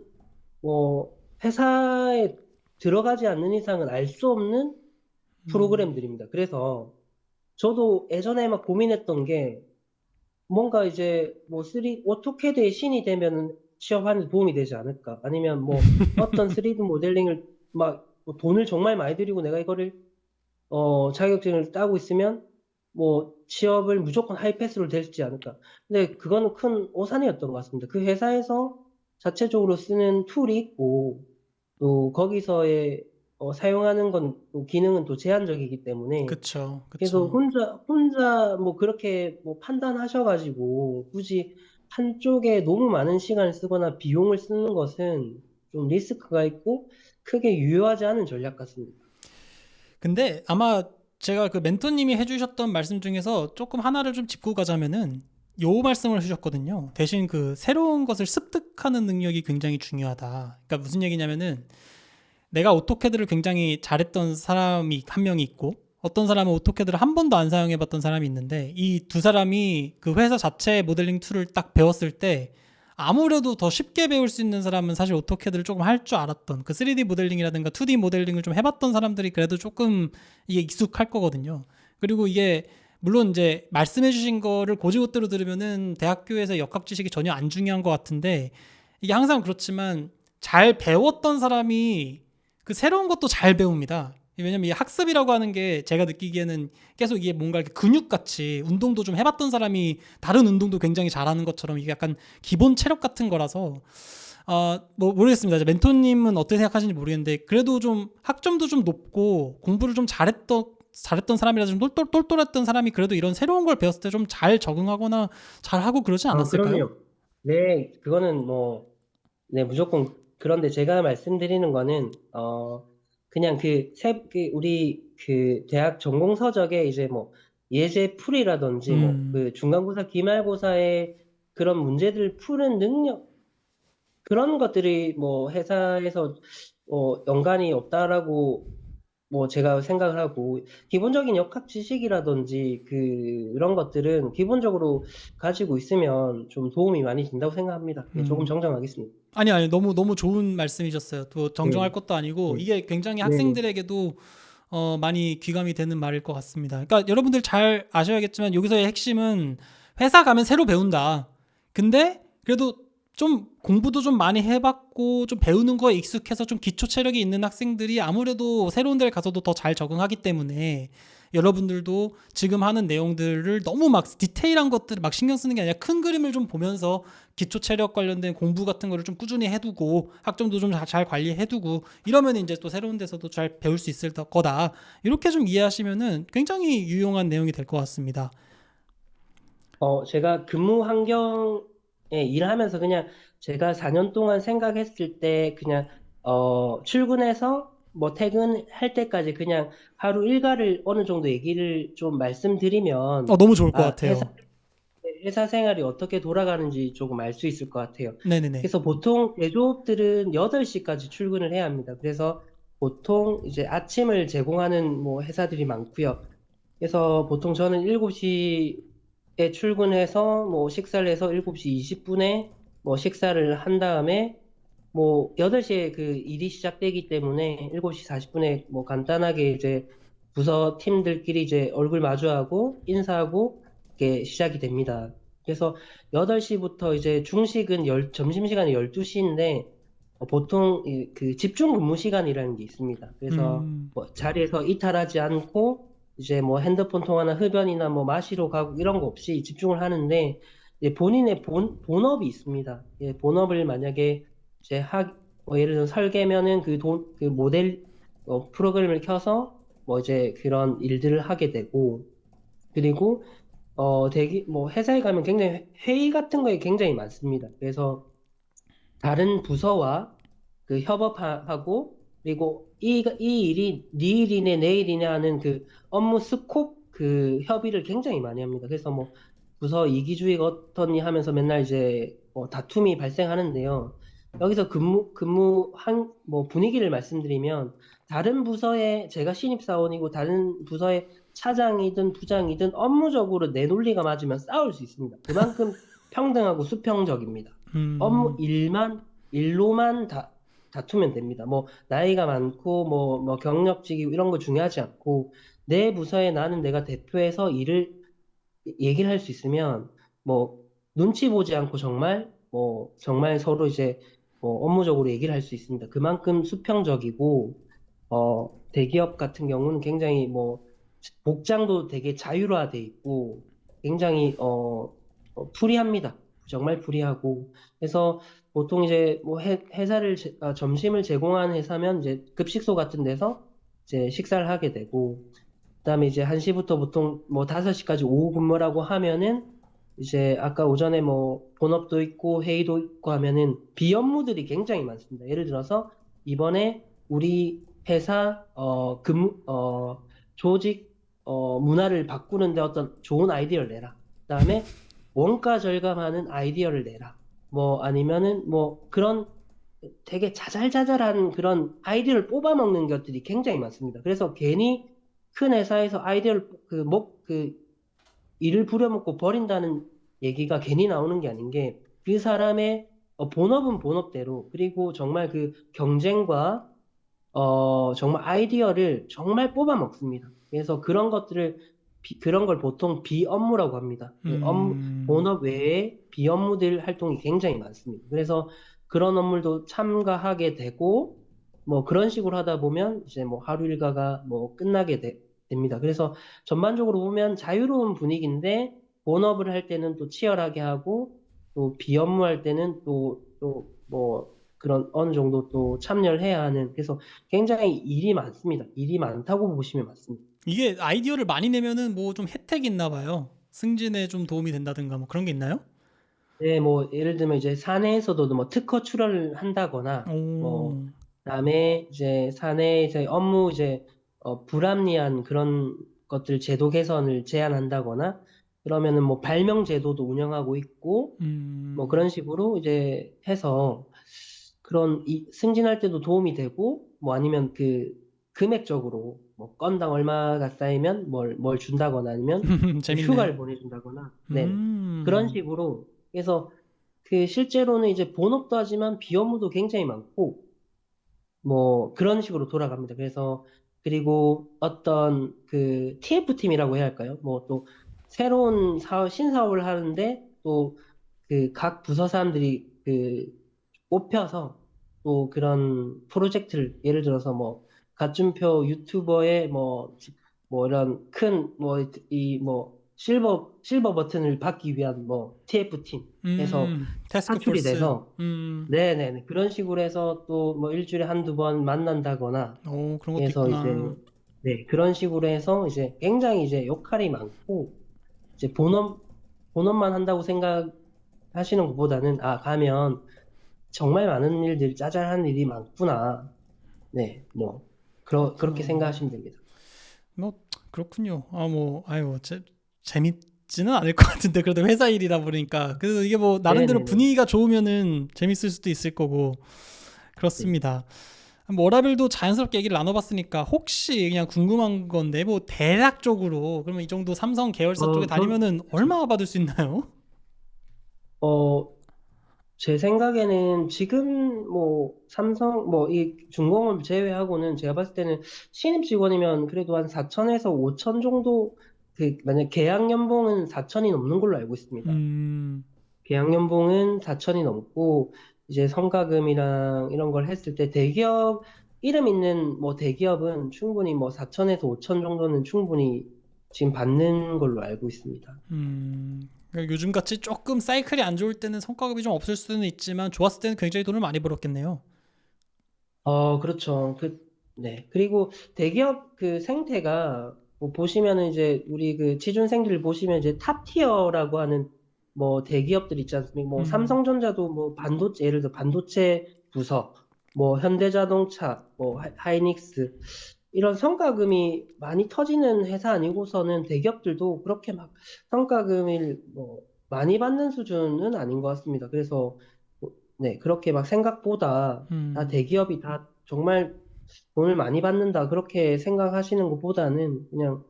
뭐 회사에 들어가지 않는 이상은 알 수 없는 프로그램들입니다. 그래서 저도 예전에 막 고민했던 게 뭔가 이제 뭐 오토캐드의 신이 되면 취업하는 데 도움이 되지 않을까? 아니면 뭐 어떤 3D 모델링을 막뭐 돈을 정말 많이 들이고 내가 이거를 자격증을 따고 있으면 뭐 취업을 무조건 하이패스로 될지 않을까. 근데 그거는 큰 오산이었던 것 같습니다. 그 회사에서 자체적으로 쓰는 툴이 있고 또 거기서의 사용하는 또 기능은 또 제한적이기 때문에
그쵸.
그래서
그쵸.
혼자 뭐 그렇게 뭐 판단하셔가지고 굳이 한쪽에 너무 많은 시간을 쓰거나 비용을 쓰는 것은 좀 리스크가 있고 크게 유효하지 않은 전략 같습니다.
근데 아마 제가 그 멘토님이 해주셨던 말씀 중에서 조금 하나를 좀 짚고 가자면은 요 말씀을 해주셨거든요. 대신 그 새로운 것을 습득하는 능력이 굉장히 중요하다. 그러니까 무슨 얘기냐면은 내가 오토캐드를 굉장히 잘했던 사람이 한 명이 있고 어떤 사람은 오토캐드를 한 번도 안 사용해봤던 사람이 있는데 이 두 사람이 그 회사 자체의 모델링 툴을 딱 배웠을 때 아무래도 더 쉽게 배울 수 있는 사람은 사실 오토캐드를 조금 할 줄 알았던 그 3D 모델링이라든가 2D 모델링을 좀 해봤던 사람들이 그래도 조금 이게 익숙할 거거든요. 그리고 이게 물론 이제 말씀해주신 거를 고지고대로 들으면은 대학교에서 역학 지식이 전혀 안 중요한 것 같은데 이게 항상 그렇지만 잘 배웠던 사람이 그 새로운 것도 잘 배웁니다. 왜냐면 이 학습이라고 하는 게 제가 느끼기에는 계속 이게 뭔가 이렇게 근육같이 운동도 좀 해봤던 사람이 다른 운동도 굉장히 잘하는 것처럼 이게 약간 기본 체력 같은 거라서 뭐 모르겠습니다. 멘토님은 어떻게 생각하시는지 모르겠는데 그래도 좀 학점도 좀 높고 공부를 좀 잘했던 사람이라 좀 똘똘했던 사람이 그래도 이런 새로운 걸 배웠을 때 좀 잘 적응하거나 잘하고 그러지 않았을까요?
그럼요. 네, 그거는 뭐, 네, 무조건. 그런데 제가 말씀드리는 거는, 그냥 우리 그 대학 전공 서적에 이제 뭐, 예제 풀이라든지 뭐,
음,
그 중간고사, 기말고사의 그런 문제들을 푸는 능력, 그런 것들이 뭐, 회사에서 연관이 없다라고 뭐 제가 생각을 하고 기본적인 역학 지식이라든지 그런 것들은 기본적으로 가지고 있으면 좀 도움이 많이 된다고 생각합니다. 네, 조금
음.
정정하겠습니다.
아니 너무 좋은 말씀이셨어요. 또
네,
정정할 것도 아니고
네,
이게 굉장히
네.
학생들에게도 많이 귀감이 되는 말일 것 같습니다. 그러니까 여러분들 잘 아셔야겠지만 여기서의 핵심은 회사 가면 새로 배운다. 근데 그래도 좀 공부도 좀 많이 해봤고 좀 배우는 거에 익숙해서 좀 기초 체력이 있는 학생들이 아무래도 새로운 데를 가서도 더 잘 적응하기 때문에 여러분들도 지금 하는 내용들을 너무 막 디테일한 것들을 막 신경 쓰는 게 아니라 큰 그림을 좀 보면서 기초 체력 관련된 공부 같은 거를 좀 꾸준히 해두고 학점도 좀 잘 관리해두고 이러면 이제 또 새로운 데서도 잘 배울 수 있을 거다. 이렇게 좀 이해하시면은 굉장히 유용한 내용이 될 것 같습니다.
제가 근무 환경에 일하면서 그냥 제가 4년 동안 생각했을 때 그냥 출근해서 뭐 퇴근할 때까지 그냥 하루 일과를 어느 정도 얘기를 좀 말씀드리면
너무 좋을 것
아,
같아요.
회사 생활이 어떻게 돌아가는지 조금 알 수 있을 것 같아요.
네네네.
그래서 보통 제조업들은 8시까지 출근을 해야 합니다. 그래서 보통 이제 아침을 제공하는 뭐 회사들이 많고요. 그래서 보통 저는 7시에 출근해서 뭐 식사를 해서 7시 20분에 뭐 식사를 한 다음에 뭐 8시에 그 일이 시작되기 때문에 7시 40분에 뭐 간단하게 이제 부서 팀들끼리 이제 얼굴 마주하고 인사하고 이렇게 시작이 됩니다. 그래서 8시부터 이제 중식은 점심시간이 12시인데 보통 그 집중 근무 시간이라는 게 있습니다. 그래서
음,
뭐 자리에서 이탈하지 않고 이제 뭐 핸드폰 통화나 흡연이나 뭐 마시러 가고 이런 거 없이 집중을 하는데 이제 본인의 본업이 있습니다. 예, 본업을 만약에 이제 뭐 예를 들어 설계면은 그 모델 프로그램을 켜서 뭐 이제 그런 일들을 하게 되고 그리고 뭐 회사에 가면 굉장히 회의 같은 거에 굉장히 많습니다. 그래서 다른 부서와 그 협업하고 그리고 이 일이 네 일이네 내일이네 하는 그 업무 스콥 그 협의를 굉장히 많이 합니다. 그래서 뭐 부서 이기주의가 어떠니 하면서 맨날 이제 다툼이 발생하는데요. 여기서 뭐 분위기를 말씀드리면 다른 부서에 제가 신입사원이고 다른 부서의 차장이든 부장이든 업무적으로 내 논리가 맞으면 싸울 수 있습니다. 그만큼 평등하고 수평적입니다. 업무
음,
일로만 다투면 됩니다. 뭐, 나이가 많고, 뭐 경력직이 이런 거 중요하지 않고, 내 부서에 나는 내가 대표해서 일을 얘기를 할 수 있으면, 뭐, 눈치 보지 않고 정말 서로 이제, 업무적으로 얘기를 할 수 있습니다. 그만큼 수평적이고, 대기업 같은 경우는 굉장히 뭐, 복장도 되게 자율화돼 있고, 굉장히, 프리합니다. 정말 프리하고. 그래서 보통 이제 뭐 점심을 제공하는 회사면 이제 급식소 같은 데서 이제 식사를 하게 되고, 그다음에 이제 1시부터 보통 뭐 5시까지 오후 근무라고 하면은 이제 아까 오전에 뭐 본업도 있고 회의도 있고 하면은 비업무들이 굉장히 많습니다. 예를 들어서 이번에 우리 회사 조직 문화를 바꾸는데 어떤 좋은 아이디어를 내라. 그다음에 원가 절감하는 아이디어를 내라. 뭐 아니면은 뭐 그런 되게 자잘자잘한 그런 아이디어를 뽑아먹는 것들이 굉장히 많습니다. 그래서 괜히 큰 회사에서 아이디어를 일을 부려먹고 버린다는 얘기가 괜히 나오는 게 아닌 게 그 사람의 본업은 본업대로 그리고 정말 그 경쟁과 정말 아이디어를 정말 뽑아 먹습니다. 그래서 그런 것들을 그런 걸 보통 비업무라고 합니다.
음,
본업 외에 비업무들 활동이 굉장히 많습니다. 그래서 그런 업무도 참가하게 되고 뭐 그런 식으로 하다 보면 이제 뭐 하루 일과가 뭐 됩니다. 그래서 전반적으로 보면 자유로운 분위기인데 본업을 할 때는 또 치열하게 하고 또 비업무 할 때는 또 뭐 그런 어느 정도 또 참여를 해야 하는 그래서 굉장히 일이 많습니다. 일이 많다고 보시면 맞습니다.
이게 아이디어를 많이 내면은 뭐 좀 혜택이 있나 봐요. 승진에 좀 도움이 된다든가 뭐 그런 게 있나요?
네, 뭐 예를 들면 이제 사내에서도 뭐 특허 출원을 한다거나 뭐
오,
그다음에 이제 사내 이제 업무 이제 불합리한 그런 것들 제도 개선을 제안한다거나 그러면은 뭐 발명 제도도 운영하고 있고 뭐
음,
그런 식으로 이제 해서 그런 승진할 때도 도움이 되고 뭐 아니면 그 금액적으로 뭐 건당 얼마가 쌓이면 뭘 준다거나 아니면 뭐
재밌네요.
휴가를 보내준다거나 네 그런
음,
식으로 그래서 그 실제로는 이제 본업도 하지만 비업무도 굉장히 많고 뭐 그런 식으로 돌아갑니다. 그래서 그리고 어떤 그 TF팀이라고 해야 할까요? 뭐 또 새로운 신사업을 하는데 또 그 각 부서 사람들이 그 뽑혀서 또 그런 프로젝트를 예를 들어서 뭐 가춤표 유튜버의 뭐 이런 큰 뭐 이 뭐 실버 버튼을 받기 위한 뭐 TF팀 해서
태스크
산출이
포스.
돼서 네네네. 그런 식으로 해서 또 뭐 일주일에 한두 번 만난다거나
오, 그런 것도
해서 이제,
있구나.
네, 그런 식으로 해서 이제 굉장히 이제 역할이 많고, 이제 본업만 한다고 생각하시는 것보다는, 아, 가면 정말 많은 일들, 짜잘한 일이 많구나. 네, 뭐, 그렇게
그렇구나.
생각하시면 됩니다.
뭐 그렇군요. 아, 뭐 아유, 재밌지는 않을 것 같은데 그래도 회사 일이다 보니까 그래도 이게 뭐 나름대로
네네네.
분위기가 좋으면은 재밌을 수도 있을 거고
네.
그렇습니다. 뭐 워라밸도 자연스럽게 얘기를 나눠봤으니까 혹시 그냥 궁금한 건데 뭐 대략적으로 그러면 이 정도 삼성 계열사 쪽에 다니면은
그쵸.
얼마 받을 수 있나요?
어, 제 생각에는 지금 뭐 삼성 뭐 이 중공업 제외하고는 제가 봤을 때는 신입 직원이면 그래도 한 4천에서 5천 정도 그 만약 계약 연봉은 4천이 넘는 걸로 알고 있습니다.
음,
계약 연봉은 4천이 넘고 이제 성과금이랑 이런 걸 했을 때 대기업 이름 있는 뭐 대기업은 충분히 뭐 4천에서 5천 정도는 충분히 지금 받는 걸로 알고 있습니다.
그러니까 요즘 같이 조금 사이클이 안 좋을 때는 성과급이 좀 없을 수는 있지만 좋았을 때는 굉장히 돈을 많이 벌었겠네요.
그렇죠. 네. 그리고 대기업 그 생태가 뭐 보시면은 이제 우리 그 취준생들 보시면 이제 탑 티어라고 하는 뭐 대기업들 있지 않습니까? 뭐
음,
삼성전자도 뭐 반도체, 예를 들어 반도체 부서, 뭐 현대자동차, 뭐 하이닉스 이런 성과금이 많이 터지는 회사 아니고서는 대기업들도 그렇게 막 성과금을 뭐 많이 받는 수준은 아닌 것 같습니다. 그래서 네, 그렇게 막 생각보다 다
음,
대기업이 다 정말 돈을 많이 받는다 그렇게 생각하시는 것보다는 그냥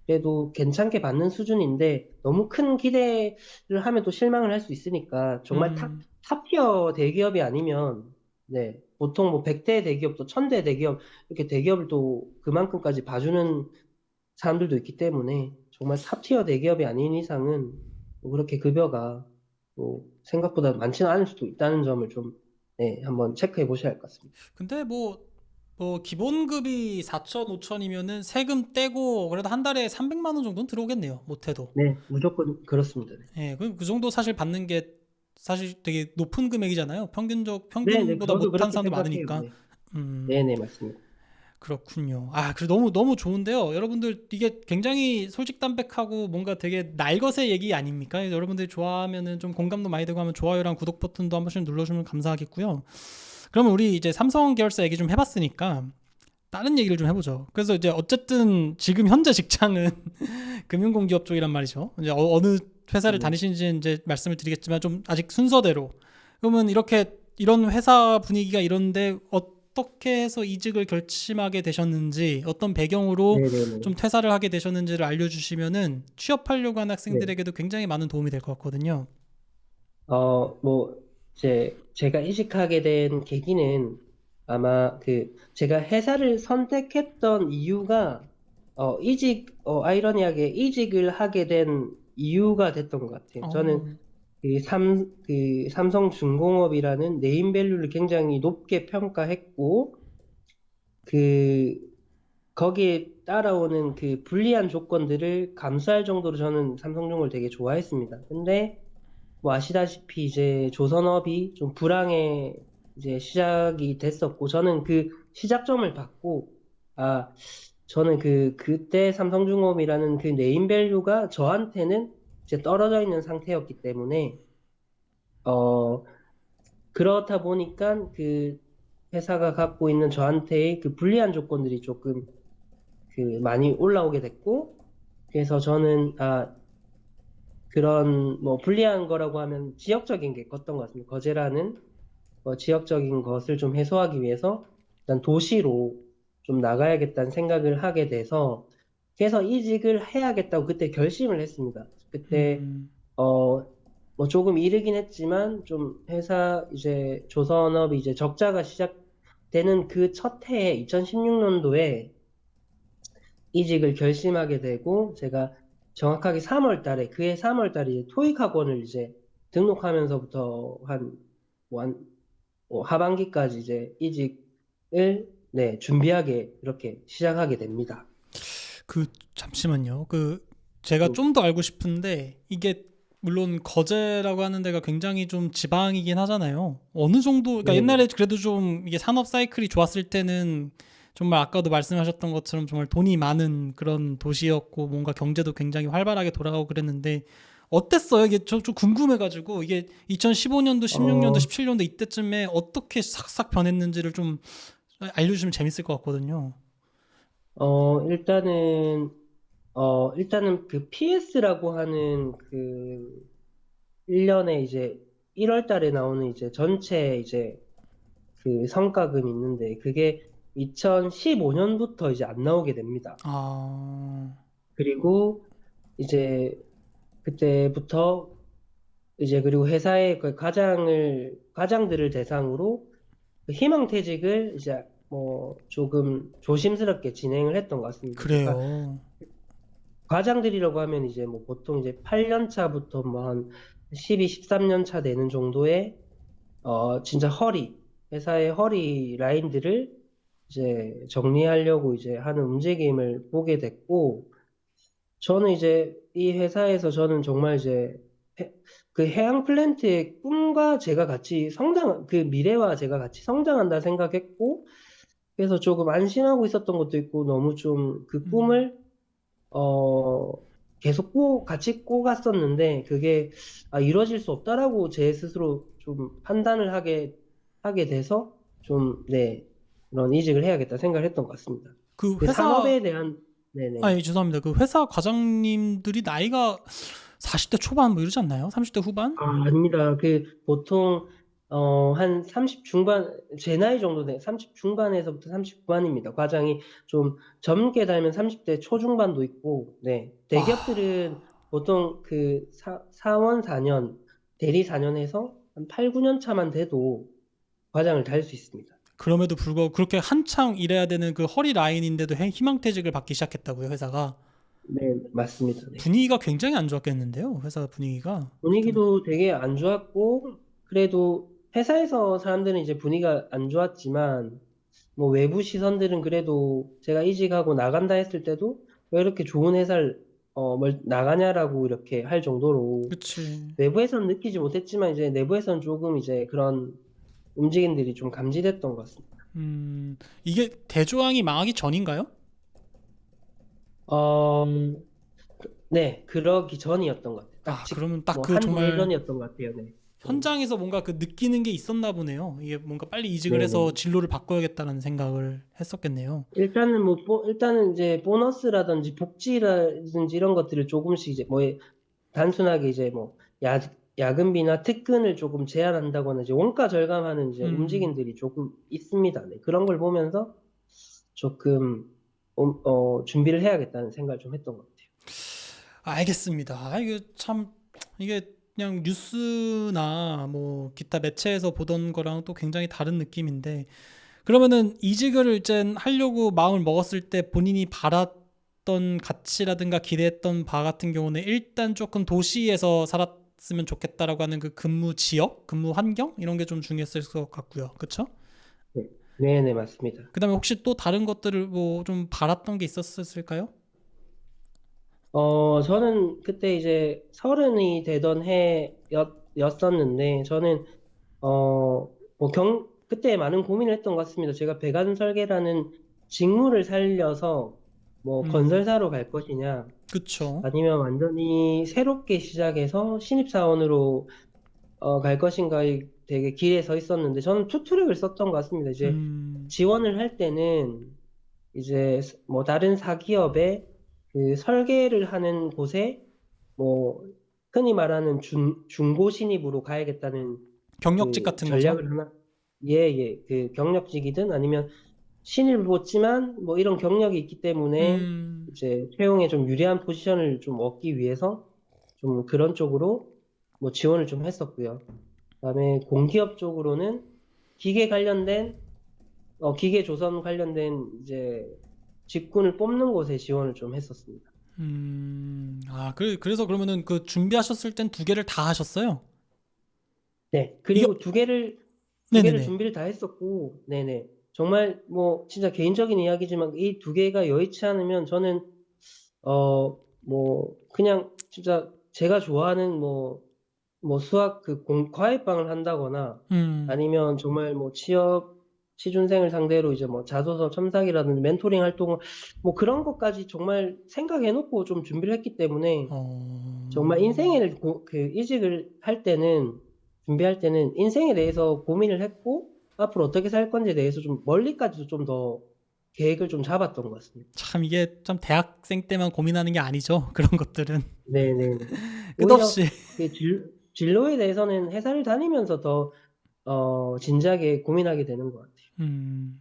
그래도 괜찮게 받는 수준인데 너무 큰 기대를 하면 또 실망을 할 수 있으니까 정말
음,
탑티어 대기업이 아니면 네, 보통 뭐 100대 대기업도 1000대 대기업 이렇게 대기업을 또 그만큼까지 봐주는 사람들도 있기 때문에 정말 탑티어 대기업이 아닌 이상은 뭐 그렇게 급여가 뭐 생각보다 많지는 않을 수도 있다는 점을 좀 네, 한번 체크해 보셔야 할 것 같습니다.
근데 뭐 기본급이 4천, 5천이면은 세금 떼고 그래도 한 달에 300만 원 정도는 들어오겠네요. 못해도.
네, 무조건 그렇습니다. 네,
예, 그 정도 사실 받는 게 사실 되게 높은 금액이잖아요.
네, 네,
평균보다
저도
못한
그렇게
사람도
생각해요.
많으니까.
네,
음,
네, 네, 맞습니다.
그렇군요. 아, 그 너무 너무 좋은데요. 여러분들 이게 굉장히 솔직담백하고 뭔가 되게 날것의 얘기 아닙니까? 여러분들이 좋아하면은 좀 공감도 많이 되고 하면 좋아요랑 구독 버튼도 한 번씩 눌러주면 감사하겠고요. 그러면 우리 이제 삼성 계열사 얘기 좀 해봤으니까 다른 얘기를 좀 해보죠. 그래서 이제 어쨌든 지금 현재 직장은 금융공기업 쪽이란 말이죠. 이제 어느 회사를
네.
다니시는지 이제 말씀을 드리겠지만 좀 아직 순서대로. 그러면 이렇게 이런 회사 분위기가 이런데 어떻게 해서 이직을 결심하게 되셨는지, 어떤 배경으로
네네네.
좀 퇴사를 하게 되셨는지를 알려주시면은 취업하려고 하는
네.
학생들에게도 굉장히 많은 도움이 될 것 같거든요.
뭐, 이제, 제가 이직하게 된 계기는 아마 제가 회사를 선택했던 이유가, 아이러니하게 이직을 하게 된 이유가 됐던 것 같아요. 저는
어,
삼성중공업이라는 네임밸류를 굉장히 높게 평가했고, 그, 거기에 따라오는 그 불리한 조건들을 감수할 정도로 저는 삼성중공업을 되게 좋아했습니다. 근데, 뭐 아시다시피 이제 조선업이 좀 불황에 이제 시작이 됐었고 저는 그 시작점을 받고 아 저는 그때 삼성중공업이라는 그 네임밸류가 저한테는 이제 떨어져 있는 상태였기 때문에 어 그렇다 보니까 그 회사가 갖고 있는 저한테의 그 불리한 조건들이 조금 많이 올라오게 됐고 그래서 저는 그런 뭐 불리한 거라고 하면 지역적인 게 컸던 것 같습니다. 거제라는 지역적인 것을 좀 해소하기 위해서 일단 도시로 좀 나가야겠다는 생각을 하게 돼서 그래서 이직을 해야겠다고 그때 결심을 했습니다. 그때
음,
어, 뭐 조금 이르긴 했지만 좀 회사 이제 조선업이 이제 적자가 시작되는 그 첫 해에 2016년도에 이직을 결심하게 되고 제가 정확하게 3월 달에 그해 3월 달에 토익 학원을 이제 등록하면서부터 뭐 하반기까지 이제 이직을 네, 준비하게 이렇게 시작하게 됩니다.
잠시만요. 제가
음,
좀 더 알고 싶은데, 이게 물론 거제라고 하는 데가 굉장히 좀 지방이긴 하잖아요. 어느 정도, 그러니까
네네.
옛날에 그래도 좀 이게 산업 사이클이 좋았을 때는 정말 아까도 말씀하셨던 것처럼 정말 돈이 많은 그런 도시였고, 뭔가 경제도 굉장히 활발하게 돌아가고 그랬는데, 어땠어요? 이게 좀 궁금해가지고, 이게 2015년도, 16년도,
어,
17년도 이때쯤에 어떻게 싹싹 변했는지를 좀 알려주시면 재밌을 것 같거든요.
일단은, 일단은 그 PS라고 하는 1년에 이제 1월 달에 나오는 이제 전체 이제 그 성과금이 있는데 그게 2015년부터 이제 안 나오게 됩니다.
아,
그리고 이제 그때부터 이제 그리고 회사의 그 과장들을 대상으로 그 희망퇴직을 이제 뭐 조금 조심스럽게 진행을 했던 것 같습니다. 그러니까
그래요.
과장들이라고 하면 이제 뭐 보통 이제 8년 차부터 뭐 한 12, 13년 차 되는 정도의 진짜 회사의 허리 라인들을 이제 정리하려고 이제 하는 움직임을 보게 됐고 저는 이제 이 회사에서 저는 정말 이제 그 해양 플랜트의 꿈과 제가 같이 그 미래와 제가 같이 성장한다 생각했고, 그래서 조금 안심하고 있었던 것도 있고, 너무 좀 그
음.
꿈을, 어, 계속 같이 꼬갔었는데, 그게, 이루어질 수 없다라고 제 스스로 좀 판단을 하게 돼서, 좀, 네, 그런 이직을 해야겠다 생각을 했던 것 같습니다.
그
그
회사,
산업에 대한,
아,
네네.
예, 죄송합니다. 그 회사 과장님들이 나이가 40대 초반 뭐 이러지 않나요? 30대 후반?
아닙니다. 보통, 한 30 중반, 제 나이 정도 30 중반에서부터 30 후반입니다. 과장이 좀 젊게 달면 30대 초중반도 있고, 네.
와,
대기업들은 보통 사원 4년, 대리 4년에서 한 8, 9년 차만 돼도 과장을 달 수 있습니다.
그럼에도 불구하고 그렇게 한창 일해야 되는 그 허리 라인인데도 희망퇴직을 받기 시작했다고요, 회사가.
네, 맞습니다. 네.
분위기가 굉장히 안 좋았겠는데요, 회사 분위기가. 그때는.
분위기도 되게 안 좋았고, 그래도 회사에서 사람들은 이제 분위기가 안 좋았지만, 뭐 외부 시선들은 그래도 제가 이직하고 나간다 했을 때도 왜 이렇게 좋은 회사를 나가냐라고 이렇게 할 정도로
그치.
외부에서는 느끼지 못했지만 이제 내부에서는 조금 이제 그런 움직임들이 좀 감지됐던 것 같습니다.
이게 대조항이 망하기 전인가요?
어, 네, 그러기 전이었던 것 같아요. 딱
아, 그러면 딱
뭐
그
한 달
정말
전이었던 것 같아요. 네. 네,
현장에서 뭔가 그 느끼는 게 있었나 보네요. 이게 뭔가 빨리 이직을
네, 네.
해서 진로를 바꿔야겠다는 생각을 했었겠네요.
일단은 일단은 이제 보너스라든지 복지라든지 이런 것들을 조금씩 이제 뭐 단순하게 이제 뭐 야근비나 특근을 조금 제한한다거나 이제 원가 절감하는 이제
음,
움직임들이 조금 있습니다. 네. 그런 걸 보면서 조금 준비를 해야겠다는 생각을 좀 했던 것 같아요.
알겠습니다. 이게 참 이게 그냥 뉴스나 뭐 기타 매체에서 보던 거랑 또 굉장히 다른 느낌인데 그러면은 이직을 이제 하려고 마음을 먹었을 때 본인이 바랐던 가치라든가 기대했던 바 같은 경우는 일단 조금 도시에서 살았으면 좋겠다라고 하는 그 근무 지역, 근무 환경 이런 게 좀 중요했을 것 같고요. 그렇죠?
네, 네, 네, 맞습니다.
그다음에 혹시 또 다른 것들을 뭐 좀 바랐던 게 있었을까요?
저는 그때 이제 30이 되던 해였었는데, 저는, 그때 많은 고민을 했던 것 같습니다. 제가 배관 설계라는 직무를 살려서 뭐
음,
건설사로 갈 것이냐,
그쵸.
아니면 완전히 새롭게 시작해서 신입사원으로 갈 것인가에 되게 길에 서 있었는데, 저는 투트랙을 썼던 것 같습니다. 이제
음,
지원을 할 때는 이제 뭐 다른 사기업에 그 설계를 하는 곳에 뭐 흔히 말하는 중고 신입으로 가야겠다는
경력직
그
같은 거죠.
전략을 하나 예, 그 경력직이든 아니면 신입을 뽑지만 뭐 이런 경력이 있기 때문에
음,
이제 채용에 좀 유리한 포지션을 좀 얻기 위해서 좀 그런 쪽으로 뭐 지원을 좀 했었고요. 그다음에 공기업 쪽으로는 기계 관련된 기계 조선 관련된 이제 직군을 뽑는 곳에 지원을 좀 했었습니다.
그래서 그러면은 그 준비하셨을 땐 두 개를 다 하셨어요?
네.
이게,
그리고 두 개를
네네네.
준비를 다 했었고, 네네. 정말 뭐 진짜 개인적인 이야기지만 이 두 개가 여의치 않으면 저는 뭐 그냥 진짜 제가 좋아하는 뭐 수학 과외방을 한다거나
음,
아니면 정말 뭐 취준생을 상대로 이제 뭐 자소서 첨삭이라든지 멘토링 활동을 뭐 그런 것까지 정말 생각해놓고 좀 준비를 했기 때문에 정말
어,
인생을 이직을 할 때는 준비할 때는 인생에 대해서 고민을 했고 앞으로 어떻게 살 건지에 대해서 좀 멀리까지도 좀 더 계획을 좀 잡았던 것 같습니다.
참 이게 참 대학생 때만 고민하는 게 아니죠. 그런 것들은.
네네. 오히려
끝없이.
그 진로에 대해서는 회사를 다니면서 더 진지하게 고민하게 되는 것 같아요.
음.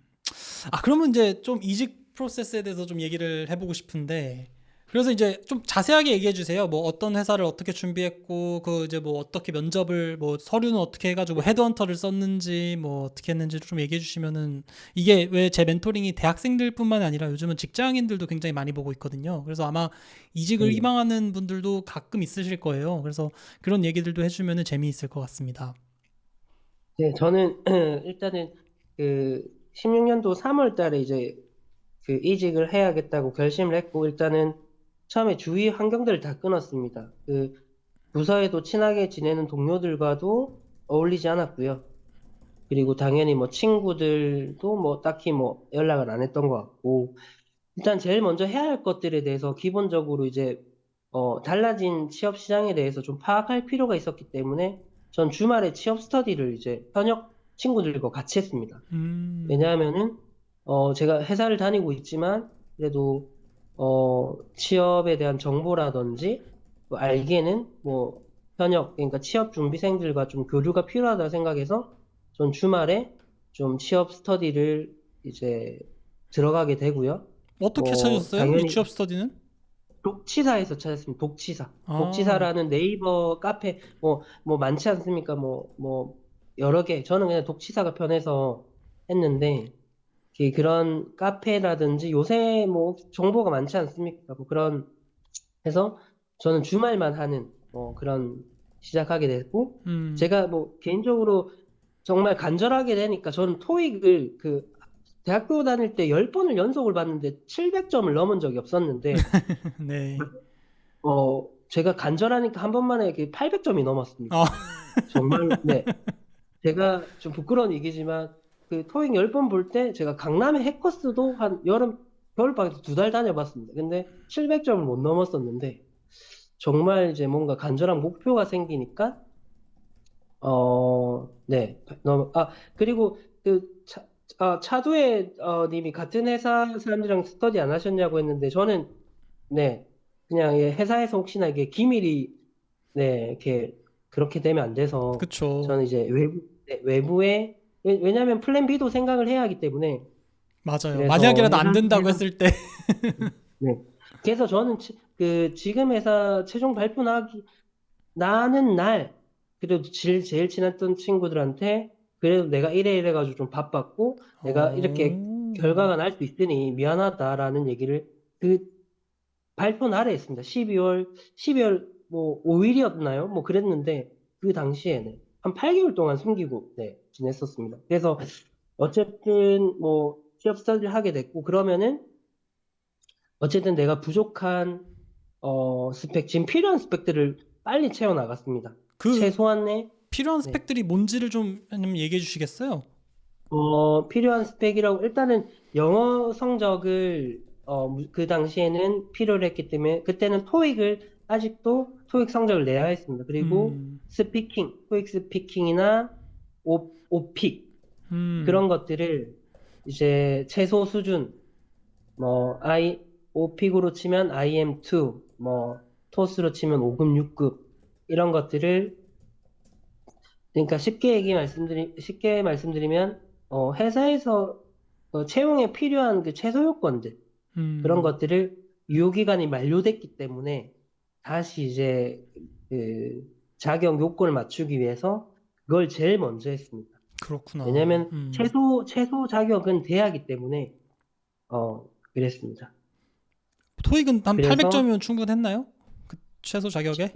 그러면 이제 좀 이직 프로세스에 대해서 좀 얘기를 해보고 싶은데, 그래서 이제 좀 자세하게 얘기해 주세요. 뭐 어떤 회사를 어떻게 준비했고, 그 이제 뭐 어떻게 면접을, 뭐 서류는 어떻게 해가지고 뭐 헤드헌터를 썼는지, 뭐 어떻게 했는지를 좀 얘기해 주시면은, 이게 왜 제 멘토링이 대학생들뿐만 아니라 요즘은 직장인들도 굉장히 많이 보고 있거든요. 그래서 아마 이직을
네네.
희망하는 분들도 가끔 있으실 거예요. 그래서 그런 얘기들도 해주면은 재미있을 것 같습니다.
네, 저는 일단은 그 16년도 3월 달에 이제 그 이직을 해야겠다고 결심을 했고 일단은 처음에 주위 환경들을 다 끊었습니다. 그 부서에도 친하게 지내는 동료들과도 어울리지 않았고요. 그리고 당연히 뭐 친구들도 뭐 딱히 뭐 연락을 안 했던 것 같고 일단 제일 먼저 해야 할 것들에 대해서 기본적으로 이제 달라진 취업 시장에 대해서 좀 파악할 필요가 있었기 때문에 전 주말에 취업 스터디를 이제 현역 친구들과 같이 했습니다.
음,
왜냐하면은 제가 회사를 다니고 있지만 그래도 취업에 대한 정보라든지 뭐 알게는 뭐 현역 그러니까 취업 준비생들과 좀 교류가 필요하다 생각해서 전 주말에 좀 취업 스터디를 이제 들어가게 되고요.
어떻게
뭐
찾으셨어요? 이
당연히
취업 스터디는?
독치사에서 찾았습니다. 독치사.
아,
독치사라는 네이버 카페 뭐 많지 않습니까? 뭐 여러 개. 저는 그냥 독치사가 편해서 했는데 그런 카페라든지 요새 뭐 정보가 많지 않습니까? 뭐 그런 해서 저는 주말만 하는 그런 시작하게 됐고
음.
제가 뭐 개인적으로 정말 간절하게 되니까 저는 토익을 그 대학교 다닐 때 10번을 연속을 봤는데 700점을 넘은 적이 없었는데
네.
제가 간절하니까 한 번만에 이렇게 800점이 넘었습니다.
아,
정말 네. 제가 좀 부끄러운 얘기지만 그 토익 10번 볼 때 제가 강남의 해커스도 한 여름, 겨울방학에서 2달 다녀봤습니다. 근데 700점을 못 넘었었는데 정말 이제 뭔가 간절한 목표가 생기니까 네. 그리고 차두혜 님이 같은 회사 사람들이랑 스터디 안 하셨냐고 했는데 저는 네. 그냥 회사에서 혹시나 이게 기밀이 네, 이렇게 그렇게 되면 안 돼서
그쵸.
저는 이제 외부에 왜냐면 플랜 B도 생각을 해야 하기 때문에
맞아요.
그래서
만약이라도 안 된다고
회사
했을 때.
네. 그래서 저는 그 지금 회사 최종 발표 나는 날 그래도 제일 친했던 친구들한테 그래도 내가 이래 가지고 좀 바빴고 내가 이렇게
어,
결과가 날 수 있으니 미안하다라는 얘기를 그 발표 날에 했습니다. 12월 뭐 5일이었나요? 뭐 그랬는데 그 당시에는 한 8개월 동안 숨기고 네, 지냈었습니다. 그래서 어쨌든 뭐 취업 스터디를 하게 됐고 그러면은 어쨌든 내가 부족한 지금 필요한 스펙들을 빨리 채워 나갔습니다.
그
최소한의
필요한
네.
스펙들이 뭔지를 좀 얘기해 주시겠어요?
필요한 스펙이라고 일단은 영어 성적을 그 당시에는 필요로 했기 때문에 그때는 토익을 아직도 토익 성적을 내야 했습니다. 그리고
음,
토익 스피킹이나 오픽
음,
그런 것들을 이제 최소 수준 뭐 오픽으로 치면 IM2 뭐 토스로 치면 5급 6급 이런 것들을 그러니까 쉽게 말씀드리면, 회사에서 채용에 필요한 그 최소 요건들, 그런
음,
것들을 유효기간이 만료됐기 때문에 다시 이제 그 자격 요건을 맞추기 위해서 그걸 제일 먼저 했습니다.
그렇구나.
왜냐면 최소 자격은 돼야하기 때문에, 그랬습니다.
토익은 한
그래서,
800점이면 충분했나요? 그 최소 자격에?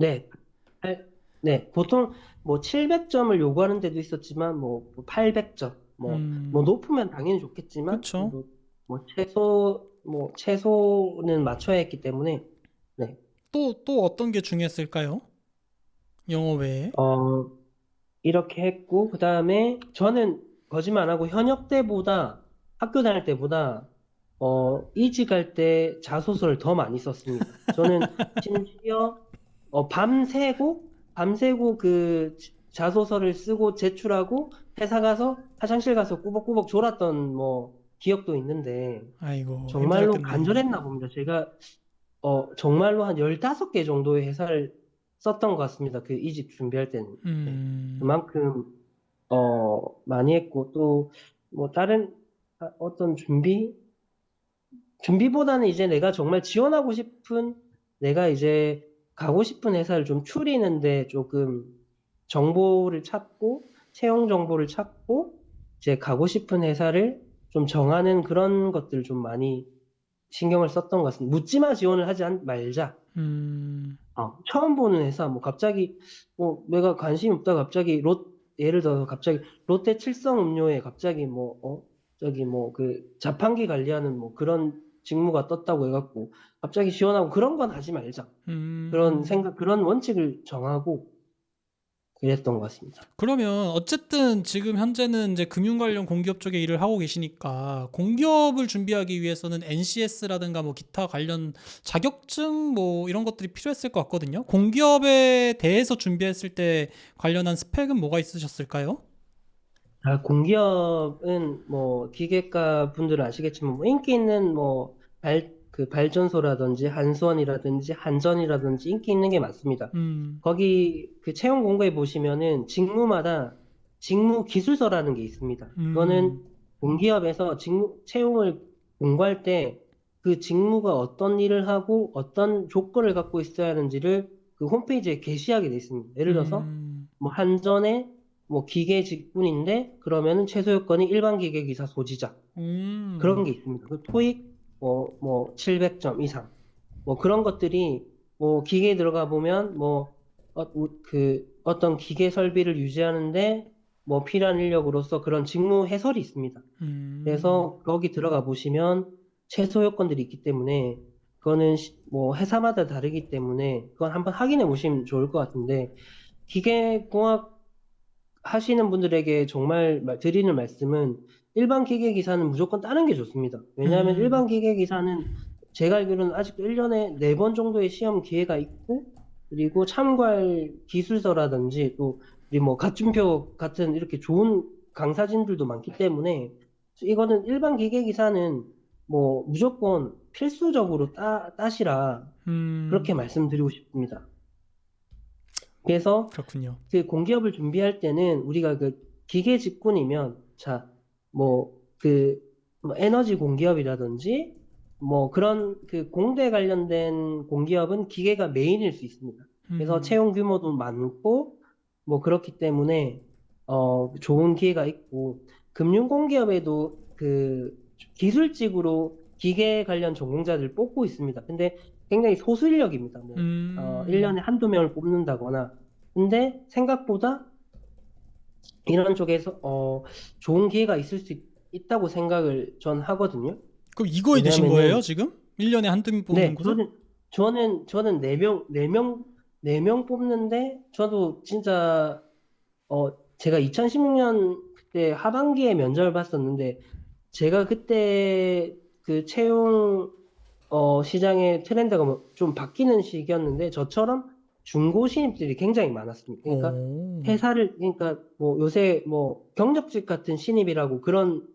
네, 보통 뭐 700점을 요구하는 데도 있었지만 뭐 800점 뭐
음,
높으면 당연히 좋겠지만
그쵸.
뭐 최소는 맞춰야 했기 때문에 네.
또 어떤 게 중요했을까요? 영어 외에?
어 이렇게 했고 그다음에 저는 거짓말 안 하고 현역 때보다 학교 다닐 때보다 이직할 때 자소서를 더 많이 썼습니다. 저는 심지어 밤새고 그 자소서를 쓰고 제출하고 회사 가서 화장실 가서 꾸벅꾸벅 졸았던 뭐 기억도 있는데
아이고,
정말로
힘들었겠네요.
간절했나 봅니다. 제가 정말로 한 15개 정도의 회사를 썼던 것 같습니다. 그 이직 준비할 때는. 네.
음,
그만큼 많이 했고 또 뭐 다른 어떤 준비보다는 이제 내가 정말 지원하고 싶은 내가 이제 가고 싶은 회사를 좀 추리는데 조금 정보를 찾고 채용 정보를 찾고 이제 가고 싶은 회사를 좀 정하는 그런 것들 좀 많이 신경을 썼던 것 같습니다. 묻지마 지원을 말자.
음,
처음 보는 회사 뭐 갑자기 뭐 내가 관심이 없다 갑자기 예를 들어서 갑자기 롯데 칠성 음료에 갑자기 저기 뭐 그 자판기 관리하는 뭐 그런 직무가 떴다고 해갖고 갑자기 지원하고 그런 건 하지 말자. 그런 원칙을 정하고 그랬던 것 같습니다.
그러면 어쨌든 지금 현재는 이제 금융 관련 공기업 쪽에 일을 하고 계시니까 공기업을 준비하기 위해서는 NCS라든가 뭐 기타 관련 자격증 뭐 이런 것들이 필요했을 것 같거든요. 공기업에 대해서 준비했을 때 관련한 스펙은 뭐가 있으셨을까요?
공기업은 뭐 기계과 분들은 아시겠지만 뭐 인기 있는 그 발전소라든지 한수원이라든지 한전이라든지 인기 있는 게 많습니다.
음,
거기 그 채용 공고에 보시면은 직무마다 직무 기술서라는 게 있습니다. 그거는
음,
공기업에서 채용을 공고할 때 그 직무가 어떤 일을 하고 어떤 조건을 갖고 있어야 하는지를 그 홈페이지에 게시하게 돼 있습니다. 예를 들어서
음,
뭐 한전에 뭐 기계 직군인데 그러면은 최소 요건이 일반 기계 기사 소지자 그런
음,
게 있습니다. 그 토익 700점 이상 뭐 그런 것들이 뭐 기계에 들어가 보면 그 어떤 기계 설비를 유지하는데 뭐 필요한 인력으로서 그런 직무 해설이 있습니다.
음,
그래서 거기 들어가 보시면 최소 요건들이 있기 때문에 그거는 뭐 회사마다 다르기 때문에 그건 한번 확인해 보시면 좋을 것 같은데 기계공학 하시는 분들에게 정말 드리는 말씀은 일반 기계 기사는 무조건 따는 게 좋습니다. 왜냐하면
음,
일반 기계 기사는 제가 알기로는 아직도 1년에 4번 정도의 시험 기회가 있고, 그리고 참고할 기술서라든지 또 우리 뭐 가춤표 같은 이렇게 좋은 강사진들도 많기 때문에 이거는 일반 기계 기사는 뭐 무조건 필수적으로 따시라
음,
그렇게 말씀드리고 싶습니다. 그래서
그렇군요.
그 공기업을 준비할 때는 우리가 그 기계 직군이면 자, 뭐 에너지 공기업이라든지 뭐 그런 그 공대 관련된 공기업은 기계가 메인일 수 있습니다. 그래서
음,
채용 규모도 많고 뭐 그렇기 때문에 좋은 기회가 있고 금융 공기업에도 그 기술직으로 기계 관련 전공자들 뽑고 있습니다. 근데 굉장히 소수 인력입니다. 뭐
음,
1년에 한두 명을 뽑는다거나 근데 생각보다 이런 쪽에서 좋은 기회가 있을 수 있다고 생각을 전 하거든요.
그럼 이거에 드신 거예요,
왜냐하면은
지금? 1년에 한두 명 뽑는
네,
곳을?
저는 네 명 뽑는데 저도 진짜 제가 2016년 그때 하반기에 면접을 봤었는데 제가 그때 그 채용 시장의 트렌드가 뭐좀 바뀌는 시기였는데 저처럼 중고 신입들이 굉장히 많았습니다. 그러니까
오,
그러니까 뭐 요새 뭐 경력직 같은 신입이라고 그런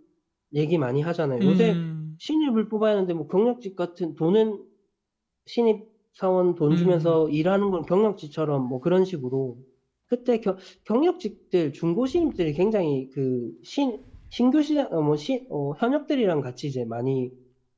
얘기 많이 하잖아요. 요새
음,
신입을 뽑아야 하는데 뭐 경력직 같은 돈은 신입 사원 돈
음,
주면서 일하는 건 경력직처럼 뭐 그런 식으로 그때 경력직들 중고 신입들이 굉장히 그 신규 시장 현역들이랑 같이 이제 많이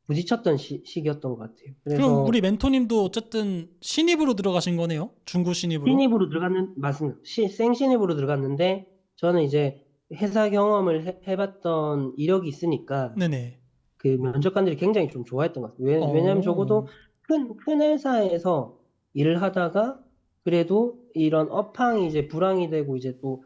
부딪혔던 시기였던 것 같아요.
그럼
그래서
우리 멘토님도 어쨌든 신입으로 들어가신 거네요? 중고 신입으로?
신입으로 맞습니다. 생신입으로 들어갔는데 저는 이제 회사 경험을 해봤던 이력이 있으니까
네네.
그 면접관들이 굉장히 좀 좋아했던 것 같아요. 왜냐하면
어,
적어도 큰 회사에서 일을 하다가 그래도 이런 업황이 이제 불황이 되고 이제 또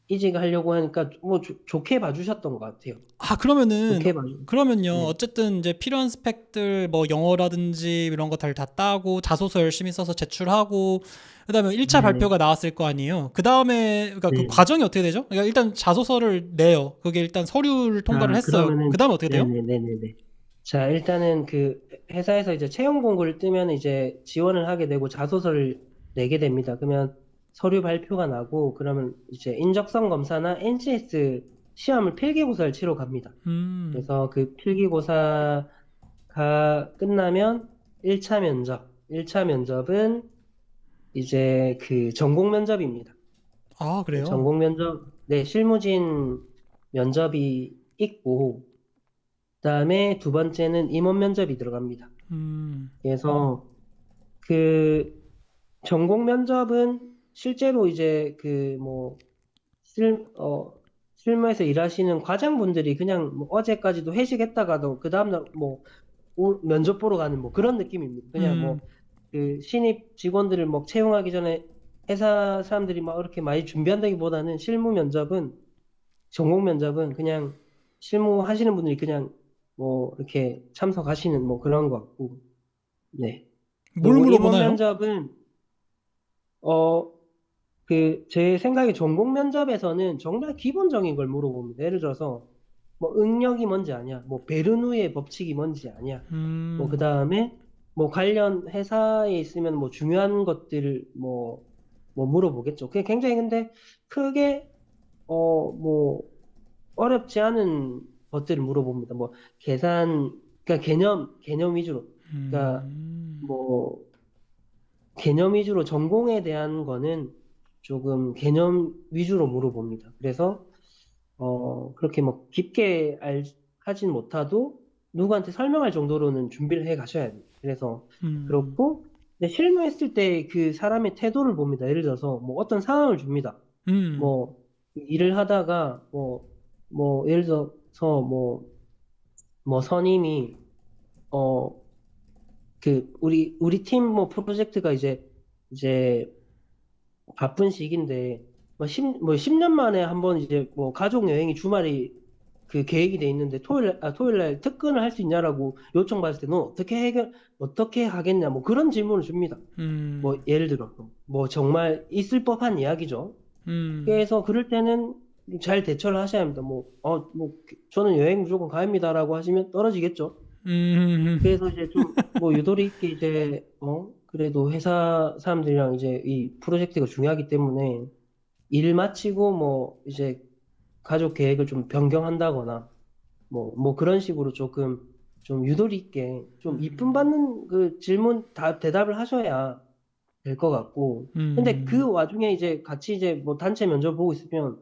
이직을 하려고 하니까 뭐 좋게 봐주셨던 것 같아요.
아, 그러면은, 그러면요.
네.
어쨌든 이제 필요한 스펙들, 뭐 영어라든지 이런 것들 다 따고, 자소서 열심히 써서 제출하고, 그다음에 1차
네네.
발표가 나왔을 거 아니에요. 그 다음에, 그러니까 그
네.
과정이 어떻게 되죠? 그러니까 일단 자소서를 내요. 그게 일단 서류를 통과를
자,
했어요. 그 다음에 어떻게 돼요?
네네네네네. 자, 일단은 그 회사에서 이제 채용 공고를 뜨면 이제 지원을 하게 되고 자소서를 내게 됩니다. 그러면 서류 발표가 나고 그러면 이제 인적성 검사나 NCS 시험을 필기고사를 치러 갑니다.
음,
그래서 그 필기고사가 끝나면 1차 면접. 1차 면접은 이제 그 전공 면접입니다.
아, 그래요?
전공 면접, 네, 실무진 면접이 있고, 그다음에 두 번째는 임원 면접이 들어갑니다.
음,
그래서 그 전공 면접은 실제로 이제 그 뭐 실무에서 일하시는 과장분들이 그냥 뭐 어제까지도 회식했다가도 그 다음날 뭐 면접 보러 가는 뭐 그런 느낌입니다. 그냥
음,
뭐 그 신입 직원들을 뭐 채용하기 전에 회사 사람들이 막 이렇게 많이 준비한다기보다는 전공 면접은 그냥 실무하시는 분들이 그냥 뭐 이렇게 참석하시는 뭐 그런 것 같고, 네.
뭘
그리고 임원
물어보나요?
면접은 어 그 제 생각에 전공 면접에서는 정말 기본적인 걸 물어봅니다. 예를 들어서 뭐 응력이 뭔지 아냐, 뭐 베르누이의 법칙이 뭔지 아냐, 뭐
음,
그다음에 뭐 관련 회사에 있으면 뭐 중요한 것들을 뭐 물어보겠죠. 그게 굉장히 근데 크게 뭐 어렵지 않은 것들을 물어봅니다. 뭐 그러니까 개념 위주로. 그러니까
음,
뭐 개념 위주로 전공에 대한 거는 조금 개념 위주로 물어봅니다. 그래서 그렇게 뭐 깊게 하진 못하도 누구한테 설명할 정도로는 준비를 해 가셔야 돼요. 그래서
음,
그렇고 근데 실무했을 때 그 사람의 태도를 봅니다. 예를 들어서 뭐 어떤 상황을 줍니다.
음,
뭐 일을 하다가 뭐 예를 들어서 뭐 선임이 어 그 우리 팀 뭐 프로젝트가 이제 바쁜 시기인데 뭐 10년 만에 한번 이제 뭐 가족 여행이 주말이 그 계획이 돼 있는데 토요일 날 특근을 할 수 있냐라고 요청받을 때 너 어떻게 하겠냐 뭐 그런 질문을 줍니다. 뭐
음,
예를 들어서 뭐 정말 있을 법한 이야기죠.
음,
그래서 그럴 때는 잘 대처를 하셔야 합니다. 저는 여행 무조건 가입니다라고 하시면 떨어지겠죠.
음,
그래서 이제 좀, 유도리 있게 이제, 그래도 회사 사람들이랑 이제 이 프로젝트가 중요하기 때문에 일 마치고 이제 가족 계획을 좀 변경한다거나 그런 식으로 조금 좀 유도리 있게 좀 이쁨
음,
받는 그 질문 다 대답을 하셔야 될 것 같고. 근데 그
음.
와중에 이제 같이 이제 단체 면접 보고 있으면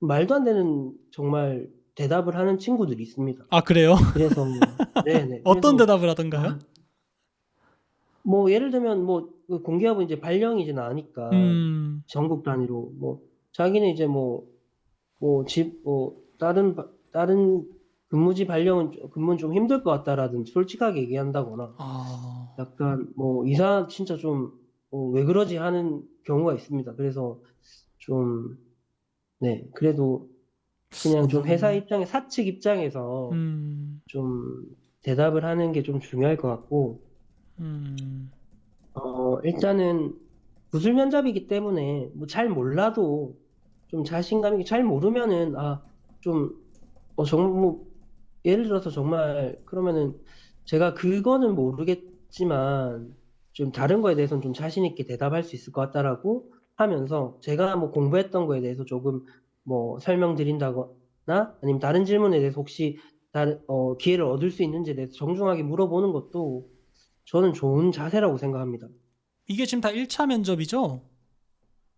말도 안 되는 정말 대답을 하는 친구들이 있습니다.
아, 그래요?
그래서, 네네.
어떤
그래서,
대답을 하던가요?
아, 예를 들면 그 공기업은 이제 발령이 이제 나니까
음,
전국 단위로 자기는 이제 다른 근무지 발령은 근무는 좀 힘들 것 같다라든지 솔직하게 얘기한다거나
아,
약간 이상 진짜 좀 왜 그러지 하는 경우가 있습니다. 그래서 좀 네, 그래도 그냥 좀 회사
음,
입장에 사측 입장에서
음,
좀 대답을 하는 게 좀 중요할 것 같고
음,
일단은 구술 면접이기 때문에 잘 몰라도 좀 자신감 있게 잘 모르면은 좀 정말 예를 들어서 정말 그러면은 제가 그거는 모르겠지만 좀 다른 거에 대해서는 좀 자신 있게 대답할 수 있을 것 같다라고 하면서 제가 공부했던 거에 대해서 조금 설명드린다거나 아니면 다른 질문에 대해서 혹시 다른 기회를 얻을 수 있는지에 대해서 정중하게 물어보는 것도 저는 좋은 자세라고 생각합니다.
이게 지금 다 1차 면접이죠?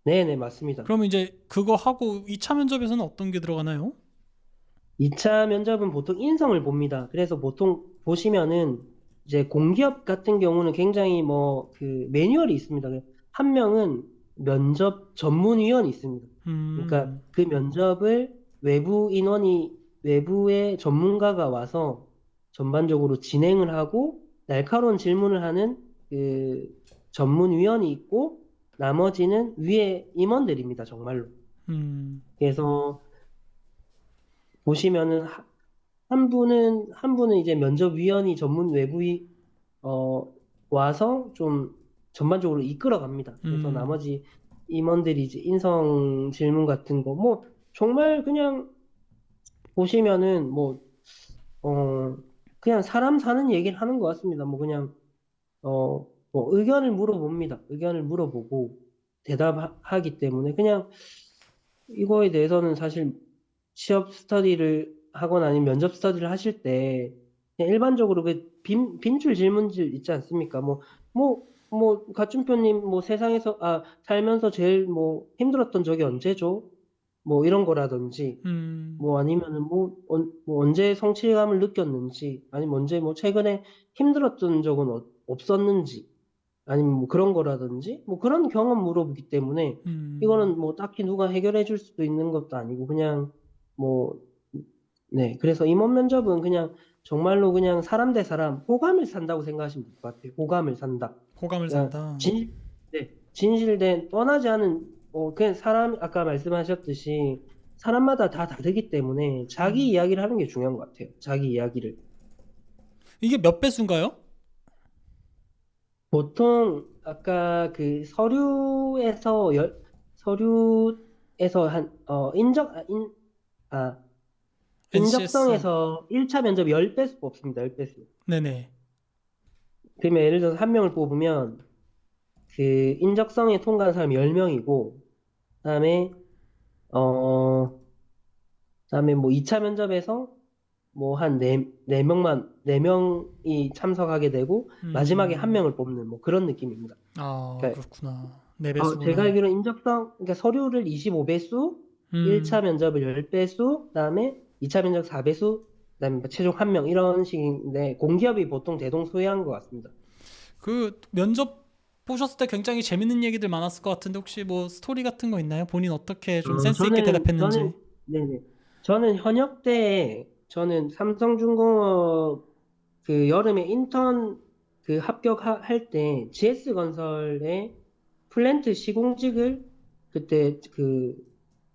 네네, 맞습니다.
그러면 이제 그거 하고 2차 면접에서는 어떤 게 들어가나요?
2차 면접은 보통 인성을 봅니다. 그래서 보통 보시면은 이제 공기업 같은 경우는 굉장히 그 매뉴얼이 있습니다. 한 명은 면접 전문위원이 있습니다. 그러니까
음,
그 면접을 외부의 전문가가 와서 전반적으로 진행을 하고 날카로운 질문을 하는 그 전문위원이 있고 나머지는 위에 임원들입니다. 정말로.
음,
그래서 보시면은 한 분은 이제 면접위원이 전문 외부인 어 와서 좀 전반적으로 이끌어 갑니다. 그래서
음.
나머지 임원들이 이제 인성 질문 같은 거 정말 그냥 보시면은 어 그냥 사람 사는 얘기를 하는 것 같습니다. 그냥 의견을 물어봅니다. 의견을 물어보고 대답하기 때문에 그냥 이거에 대해서는 사실 취업 스터디를 하거나 아니면 면접 스터디를 하실 때 그냥 일반적으로 그 빈줄 질문들 있지 않습니까? 가춘표님 세상에서 살면서 제일 힘들었던 적이 언제죠? 이런 거라든지
음,
아니면은 언제 성취감을 느꼈는지 아니면 언제 최근에 힘들었던 적은 없었는지 아니면 그런 거라든지 그런 경험 물어보기 때문에
음.
이거는 딱히 누가 해결해 줄 수도 있는 것도 아니고 그냥 뭐 네 그래서 임원 면접은 그냥 정말로 그냥 사람 대 사람 호감을 산다고 생각하시면 될 것 같아요. 호감을 산다.
호감을
그냥
산다.
진실된 떠나지 않은 그냥 사람 아까 말씀하셨듯이 사람마다 다 다르기 때문에 자기
음.
이야기를 하는 게 중요한 것 같아요. 자기 이야기를.
이게 몇 배수인가요?
보통 아까 그 서류에서 아,
NCS.
인적성에서 1차 면접 10배수 뽑습니다. 10배수.
네네.
그러면 예를 들어서 한 명을 뽑으면 그 인적성에 통과한 사람이 10명이고 그다음에 어 그다음에 2차 면접에서 한 네 명이 참석하게 되고 마지막에 한
음.
명을 뽑는 그런 느낌입니다.
아,
그러니까
그렇구나. 네
제가
배수구나.
알기로 그러니까 서류를 25배수,
음.
1차 면접을 10배수, 그다음에 2차 면접 4배수, 그다음에 최종 한 명 이런 식인데 공기업이 보통 대동소이한 것 같습니다.
그 면접 보셨을 때 굉장히 재밌는 얘기들 많았을 것 같은데 혹시 뭐 스토리 같은 거 있나요? 본인 어떻게 좀 센스 있게
저는
대답했는지.
네네. 저는 현역 때 저는 삼성중공업 그 여름에 인턴 그 합격할 때 GS건설에 플랜트 시공직을 그때 그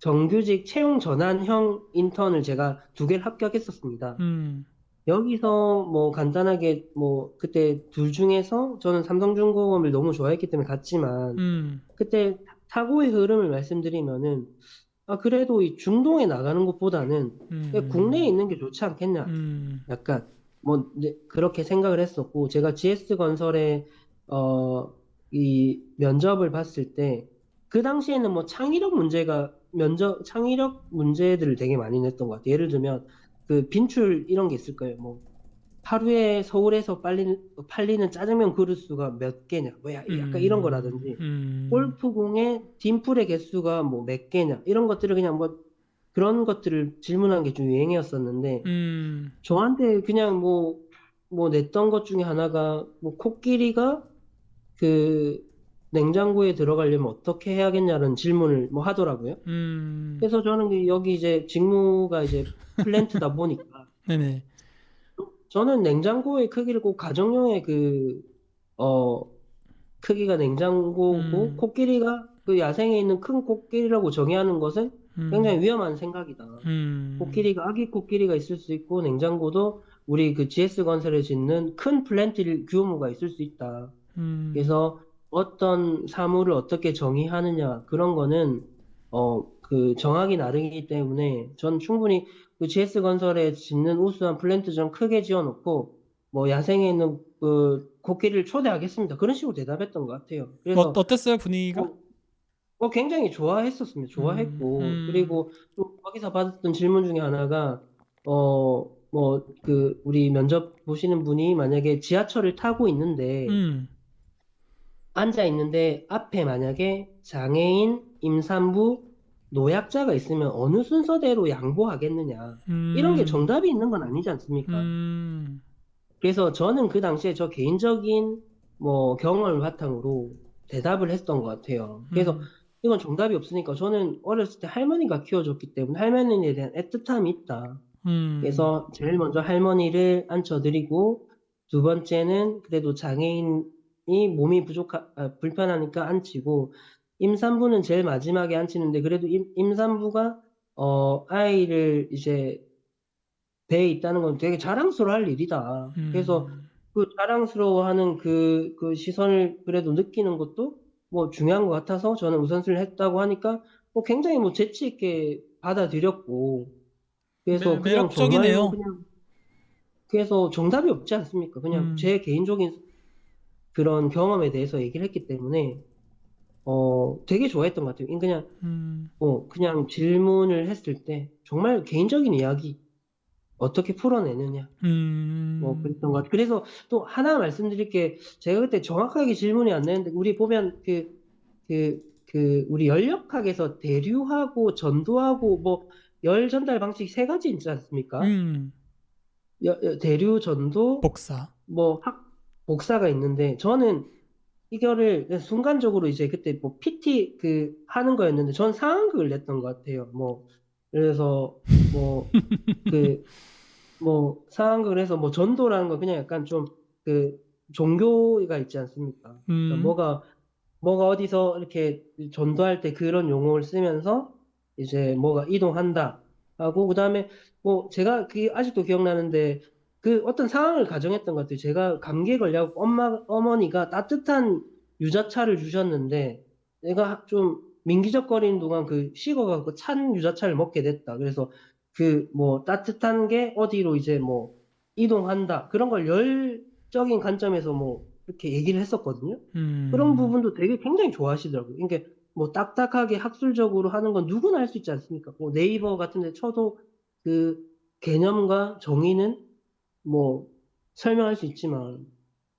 정규직 채용 전환형 인턴을 제가 2개를 합격했었습니다.
음.
여기서 간단하게 그때 둘 중에서 저는 삼성중공업을 너무 좋아했기 때문에 갔지만
음.
그때 사고의 흐름을 말씀드리면은 그래도 이 중동에 나가는 것보다는 그냥 국내에
음,
있는 게 좋지 않겠냐.
음,
약간, 뭐, 네, 그렇게 생각을 했었고, 제가 GS건설에, 이 면접을 봤을 때, 그 당시에는 뭐 창의력 문제들을 되게 많이 냈던 것 같아요. 예를 들면, 그 빈출 이런 게 있을 거예요. 뭐, 하루에 서울에서 팔리는 짜장면 그릇 수가 몇 개냐, 뭐 약간 이런 거라든지,
음,
골프공의 팀플의 개수가 뭐 몇 개냐, 이런 것들을 그냥 뭐 그런 것들을 질문한 게 좀 유행이었었는데,
음,
저한테 그냥 뭐 냈던 것 중에 하나가, 뭐 코끼리가 그 냉장고에 들어가려면 어떻게 해야겠냐는 질문을 뭐 하더라고요.
음,
그래서 저는 여기 이제 직무가 이제 플랜트다 보니까,
네네,
저는 냉장고의 크기를 꼭 가정용의 어, 크기가 냉장고고,
음,
코끼리가 그 야생에 있는 큰 코끼리라고 정의하는 것은 굉장히
음,
위험한 생각이다.
음,
아기 코끼리가 있을 수 있고, 냉장고도 우리 그 GS건설에 짓는 큰 플랜트 규모가 있을 수 있다.
음,
그래서 어떤 사물을 어떻게 정의하느냐, 그런 거는, 그 정하기 나름이기 때문에 전 충분히 그 GS건설에 짓는 우수한 플랜트 좀 크게 지어놓고, 뭐 야생에 있는 그 코끼리를 초대하겠습니다. 그런 식으로 대답했던 것 같아요. 그래서
어땠어요, 분위기가?
뭐, 굉장히 좋아했었습니다. 좋아했고,
음,
그리고 또 거기서 받았던 질문 중에 하나가, 우리 면접 보시는 분이 만약에 지하철을 타고 있는데,
음,
앉아 있는데 앞에 만약에 장애인, 임산부, 노약자가 있으면 어느 순서대로 양보하겠느냐. 이런 게
음,
정답이 있는 건 아니지 않습니까?
음,
그래서 저는 그 당시에 저 개인적인 뭐 경험을 바탕으로 대답을 했던 것 같아요. 그래서
음,
이건 정답이 없으니까 저는 어렸을 때 할머니가 키워줬기 때문에 할머니에 대한 애틋함이 있다.
음,
그래서 제일 먼저 할머니를 앉혀드리고 두 번째는 그래도 장애인이 몸이 불편하니까 앉히고 임산부는 제일 마지막에 앉히는데 그래도 임산부가 아이를 이제 배에 있다는 건 되게 자랑스러워할 일이다. 그래서
음,
그 자랑스러워하는 그 시선을 그래도 느끼는 것도 뭐 중요한 것 같아서 저는 우선순위를 했다고 하니까 뭐 굉장히 뭐 재치 있게 받아들였고 그래서 그냥 정말로
매력적이네요.
그냥 그래서 정답이 없지 않습니까? 그냥
음,
제 개인적인 그런 경험에 대해서 얘기를 했기 때문에 되게 좋아했던 것 같아요.
음,
그냥 질문을 했을 때 정말 개인적인 이야기 어떻게 풀어내느냐 뭐
음,
그랬던 것 같아요. 그래서 또 하나 말씀드릴 게 제가 그때 정확하게 질문이 안 나는데 우리 보면 우리 연력학에서 대류하고 전도하고 뭐 열 전달 방식 세 가지 있지 않습니까?
음,
대류, 전도,
복사.
뭐 복사가 있는데 저는 이거를 그냥 순간적으로 이제 그때 뭐 PT 하는 거였는데 전 상황극을 냈던 것 같아요. 뭐 그래서 뭐 그 뭐 상황극을 해서 뭐 전도라는 건 그냥 약간 좀 그 종교가 있지 않습니까? 그러니까
음,
뭐가 어디서 이렇게 전도할 때 그런 용어를 쓰면서 이제 뭐가 이동한다 하고 그다음에 뭐 제가 그게 아직도 기억나는데 그 어떤 상황을 가정했던 것 같아요. 제가 감기에 걸려고 어머니가 따뜻한 유자차를 주셨는데 내가 좀 민기적거리는 동안 식어가지고 찬 유자차를 먹게 됐다. 그래서 뭐 따뜻한 게 어디로 이제 뭐 이동한다. 그런 걸 열적인 관점에서 뭐 이렇게 얘기를 했었거든요. 그런
음,
부분도 되게 굉장히 좋아하시더라고요. 그러니까 뭐 딱딱하게 학술적으로 하는 건 누구나 할 수 있지 않습니까? 뭐 네이버 같은 데 쳐도 그 개념과 정의는 뭐 설명할 수 있지만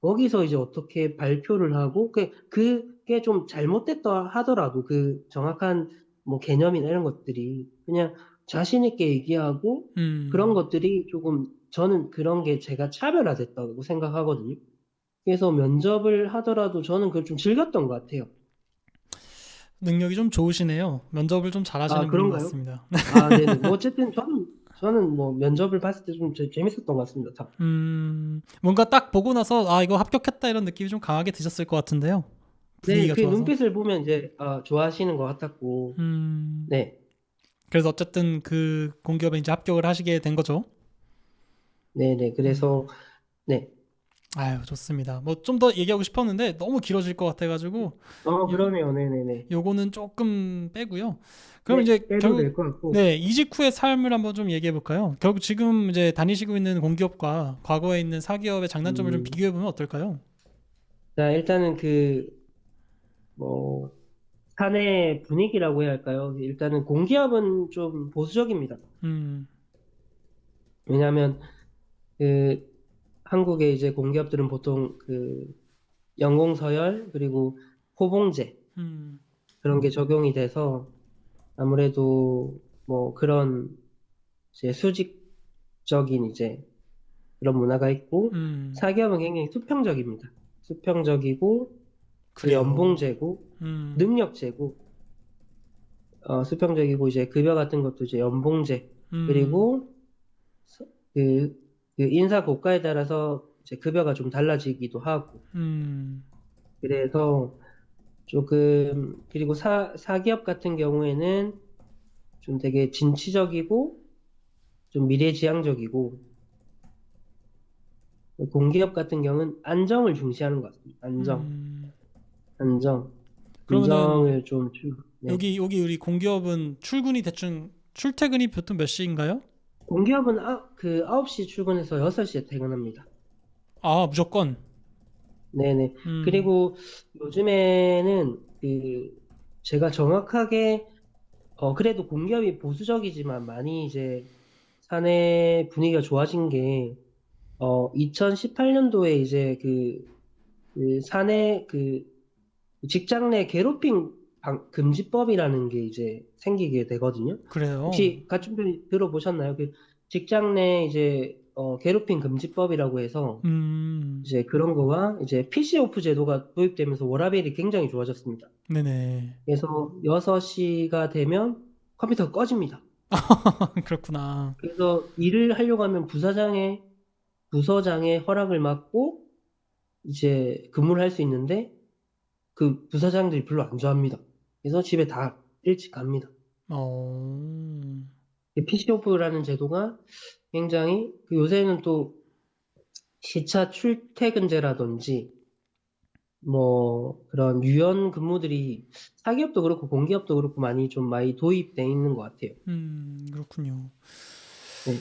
거기서 이제 어떻게 발표를 하고 그게 좀 잘못됐다 하더라도 그 정확한 뭐 개념이나 이런 것들이 그냥 자신 있게 얘기하고 그런
음.
것들이 조금 저는 그런 게 제가 차별화됐다고 생각하거든요. 그래서 면접을 하더라도 저는 그걸 좀 즐겼던 것 같아요.
능력이 좀 좋으시네요. 면접을 좀
아,
잘하시는 분인 것
그런가요?
같습니다.
아, 네네. 뭐 어쨌든 저는 뭐 면접을 봤을 때 좀 재밌었던 것 같습니다. 다.
뭔가 딱 보고 나서 아 이거 합격했다 이런 느낌이 좀 강하게 드셨을 것 같은데요.
네,
분위기가
그
좋아서.
눈빛을 보면 이제 좋아하시는 것 같았고,
음,
네,
그래서 어쨌든 그 공기업에 이제 합격을 하시게 된 거죠.
네네.
음,
그래서 네,
아유, 좋습니다. 뭐 좀 더 얘기하고 싶었는데 너무 길어질 것 같아가지고 요,
그러네요. 네네네.
요거는 조금 빼고요. 그럼
네,
이제
빼도 될
결국
것 같고.
네, 이직 후의 삶을 한번 좀 얘기해 볼까요? 결국 지금 이제 다니시고 있는 공기업과 과거에 있는 사기업의 장단점을 좀
음,
비교해 보면 어떨까요?
자, 일단은 뭐, 사내 분위기라고 해야 할까요? 일단은 공기업은 좀 보수적입니다.
음,
왜냐하면, 그, 한국의 이제 공기업들은 보통 연공서열, 그리고 호봉제,
음,
그런 게 적용이 돼서 아무래도 뭐 그런 이제 수직적인 이제 그런 문화가 있고,
음,
사기업은 굉장히 수평적입니다. 수평적이고, 그
그래요.
연봉제고,
음,
능력제고, 수평적이고, 이제 급여 같은 것도 이제 연봉제,
음,
그리고 서- 그, 그 인사 고과에 따라서 이제 급여가 좀 달라지기도 하고,
음,
그래서 조금, 그리고 사기업 같은 경우에는 좀 되게 진취적이고, 좀 미래지향적이고, 공기업 같은 경우는 안정을 중시하는 것 같습니다. 안정,
음.
안정,
그러면은
안정을 좀 네.
여기 우리 공기업은 출근이 대충 출퇴근이 보통 몇 시인가요?
공기업은 9시 출근해서 6시에 퇴근합니다.
아, 무조건.
네네.
음,
그리고 요즘에는 제가 정확하게, 그래도 공기업이 보수적이지만 많이 이제 사내 분위기가 좋아진 게, 2018년도에 이제 사내 직장 내 괴롭힘 금지법이라는 게 이제 생기게 되거든요.
그래요.
혹시 가충 들어보셨나요? 직장 내 이제 괴롭힘 금지법이라고 해서
음,
이제 그런 거와 이제 PC 오프 제도가 도입되면서 워라밸이 굉장히 좋아졌습니다.
네네.
그래서 6시가 되면 컴퓨터가 꺼집니다.
그렇구나.
그래서 일을 하려고 하면 부서장의 허락을 받고 이제 근무를 할 수 있는데 그 부서장들이 별로 안 좋아합니다. 그래서 집에 다 일찍 갑니다.
어,
PC오프라는 제도가 굉장히 요새는 또 시차 출퇴근제라든지 뭐 그런 유연 근무들이 사기업도 그렇고 공기업도 그렇고 많이 도입돼 있는 것 같아요.
그렇군요.
네,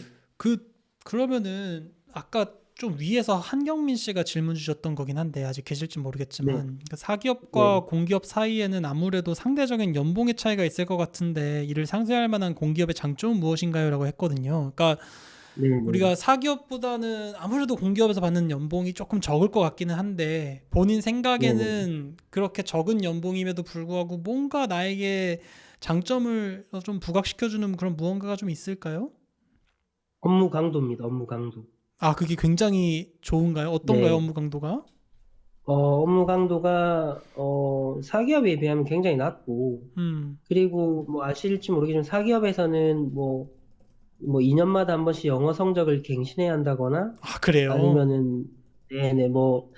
그러면은 아까 좀 위에서 한경민 씨가 질문 주셨던 거긴 한데 아직 계실지
네,
모르겠지만 그러니까
네,
사기업과 공기업 사이에는 아무래도 상대적인 연봉의 차이가 있을 것 같은데 이를 상쇄할 만한 공기업의 장점은 무엇인가요? 라고 했거든요. 그러니까
네, 네,
우리가 사기업보다는 아무래도 공기업에서 받는 연봉이 조금 적을 것 같기는 한데 본인
네, 네.
생각에는 그렇게 적은 연봉임에도 불구하고 뭔가 나에게 장점을 좀 부각시켜주는 그런 무언가가 좀 있을까요?
업무 강도입니다. 업무 강도.
아, 그게 굉장히 좋은가요? 어떤가요,
네,
업무 강도가?
업무 강도가 사기업에 비하면 굉장히 낮고
음,
그리고 뭐 아실지 모르겠지만 사기업에서는 뭐 2년마다 한 번씩 영어 성적을 갱신해야 한다거나
아, 그래요?
아니면은 네네 뭐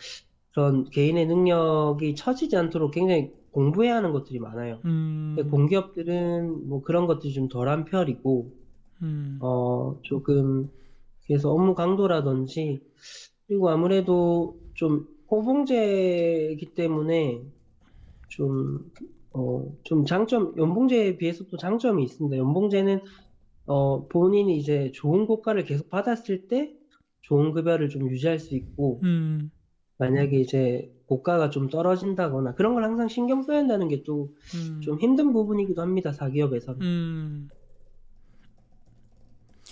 그런 개인의 능력이 처지지 않도록 굉장히 공부해야 하는 것들이 많아요. 근데
음,
공기업들은 뭐 그런 것들이 좀 덜한 편이고
음,
조금 그래서 업무 강도라든지 그리고 아무래도 좀 호봉제이기 때문에 좀 연봉제에 비해서 또 장점이 있습니다. 연봉제는 본인이 이제 좋은 고과를 계속 받았을 때 좋은 급여를 좀 유지할 수 있고,
음,
만약에 이제 고가가 좀 떨어진다거나 그런 걸 항상 신경 써야 한다는 게 또
음,
좀 힘든 부분이기도 합니다, 사기업에서는.
음.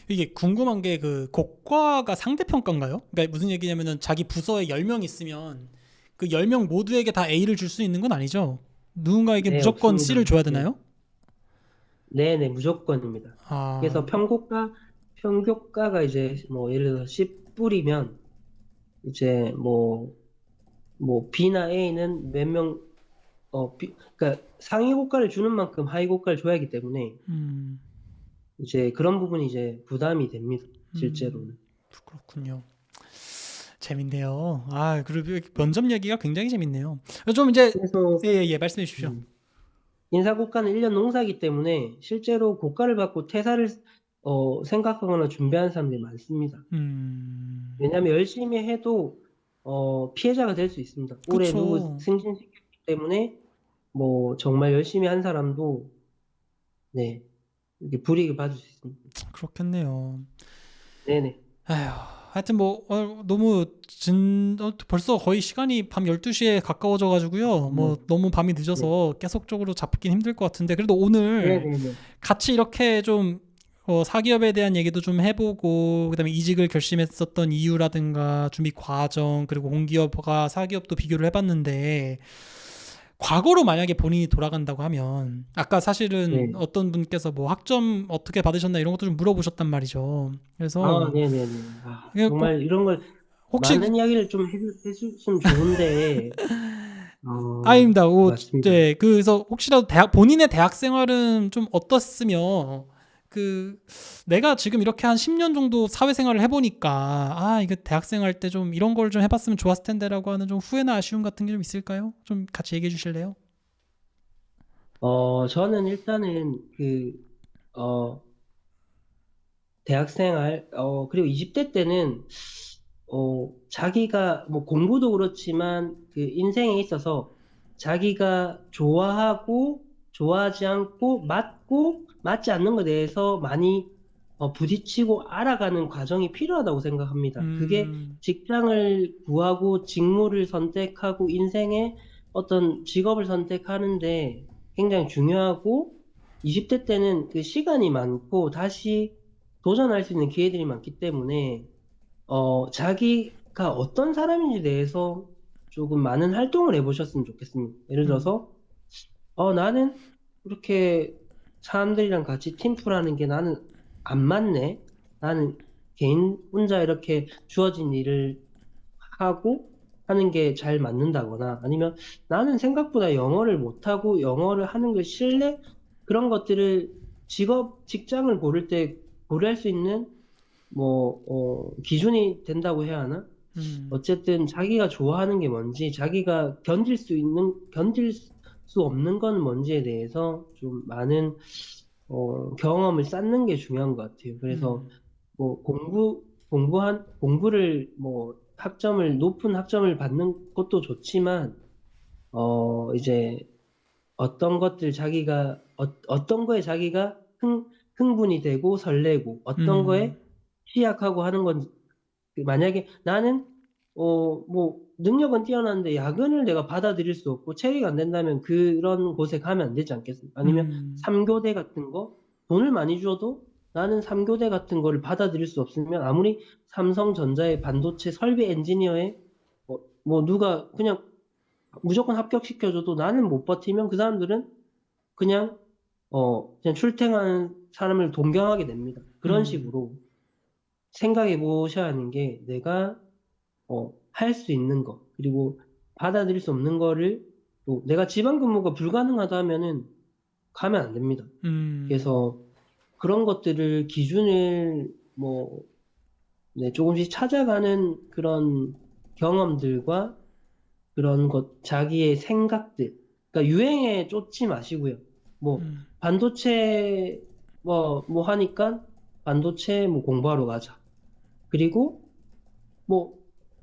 이게 궁금한 게 그 고과가 상대평가인가요? 그러니까 무슨 얘기냐면은 자기 부서에 10명 있으면 그 10명 모두에게 다 A를 줄 수 있는 건 아니죠? 누군가에게
네,
무조건
없습니다.
C를 줘야
네,
되나요?
네, 무조건입니다. 그래서
아,
평균가가 이제 뭐 예를 들어서 10불이면 이제 뭐 B나 A는 몇 명, 그러니까 상위 고가를 주는 만큼 하위 고가를 줘야 하기 때문에
음,
이제 그런 부분이 이제 부담이 됩니다.
음,
실제로는.
그렇군요. 재밌네요. 아, 그리고 면접 얘기가 굉장히 재밌네요. 좀 이제
그래서
예, 예, 말씀해 주십시오.
음, 인사고과는 1년 농사이기 때문에 실제로 고과를 받고 퇴사를 생각하거나 준비하는 사람들이 많습니다.
음,
왜냐하면 열심히 해도 피해자가 될 수 있습니다. 오래 누구
그쵸.
승진시켰기 때문에 뭐 정말 열심히 한 사람도 네, 이렇게 불이익을 받을 수 있습니다.
그렇겠네요.
네네.
아휴, 하여튼 뭐 너무 벌써 거의 시간이 밤 12시에 가까워져 가지고요. 뭐
뭐,
너무 밤이
네.
늦어서 계속적으로 잡긴 힘들 것 같은데 그래도 오늘
네네네.
같이 이렇게 좀 사기업에 대한 얘기도 좀 해보고 그다음에 이직을 결심했었던 이유라든가 준비 과정 그리고 공기업과 사기업도 비교를 해봤는데 과거로 만약에 본인이 돌아간다고 하면 아까 사실은
네.
어떤 분께서 뭐 학점 어떻게 받으셨나 이런 것도 좀 물어보셨단 말이죠.
아,
그래서
네네네. 아,
그냥
정말 이런 걸
혹시
많은 이야기를 좀 해주시면 좋은데,
아닙니다.
맞습니다.
네, 그래서 혹시라도 본인의 대학 생활은 좀 어떻으며, 그, 내가 지금 이렇게 한 10년 정도 사회생활을 해보니까, 이거 대학 생활 때 좀 이런 걸 좀 해봤으면 좋았을 텐데라고 하는 좀 후회나 아쉬움 같은 게 좀 있을까요? 좀 같이 얘기해 주실래요?
저는 일단은 어, 대학생활, 그리고 20대 때는, 자기가, 뭐, 공부도 그렇지만, 그 인생에 있어서 자기가 좋아하고, 좋아하지 않고, 맞고, 맞지 않는 것에 대해서 많이, 부딪히고 알아가는 과정이 필요하다고 생각합니다. 그게
음,
직장을 구하고, 직무를 선택하고, 인생의 어떤 직업을 선택하는데 굉장히 중요하고, 20대 때는 그 시간이 많고, 다시 도전할 수 있는 기회들이 많기 때문에 자기가 어떤 사람인지 대해서 조금 많은 활동을 해보셨으면 좋겠습니다. 예를
음,
들어서 나는 이렇게 사람들이랑 같이 팀플하는 게 나는 안 맞네. 나는 개인 혼자 이렇게 주어진 일을 하고 하는 게 잘 맞는다거나 아니면 나는 생각보다 영어를 못하고 영어를 하는 게 싫네? 그런 것들을 직장을 고를 때 고려할 수 있는 기준이 된다고 해야 하나?
음,
어쨌든 자기가 좋아하는 게 뭔지, 자기가 견딜 수 없는 건 뭔지에 대해서 좀 많은, 경험을 쌓는 게 중요한 것 같아요. 그래서
음,
뭐 공부를 높은 학점을 받는 것도 좋지만, 이제 어떤 거에 자기가 흥분이 되고 설레고, 어떤
음,
거에 취약하고 하는 건, 만약에 나는, 능력은 뛰어난데 야근을 내가 받아들일 수 없고 체리가 안 된다면 그런 곳에 가면 안 되지 않겠습니까? 아니면
음,
3교대 같은 거, 돈을 많이 줘도 나는 3교대 같은 거를 받아들일 수 없으면 아무리 삼성전자의 반도체 설비 엔지니어에, 누가 그냥 무조건 합격시켜줘도 나는 못 버티면 그 사람들은 그냥, 그냥 출퇴근하는 사람을 동경하게 됩니다. 그런
음,
식으로 생각해 보셔야 하는 게 내가 할 수 있는 거, 그리고 받아들일 수 없는 거를 또 내가 지방 근무가 불가능하다 하면은 가면 안 됩니다.
음,
그래서 그런 것들을 기준을 네, 조금씩 찾아가는 그런 경험들과 그런 자기의 생각들, 그러니까 유행에 쫓지 마시고요. 뭐,
음,
반도체, 하니까 반도체 공부하러 가자. 그리고 뭐,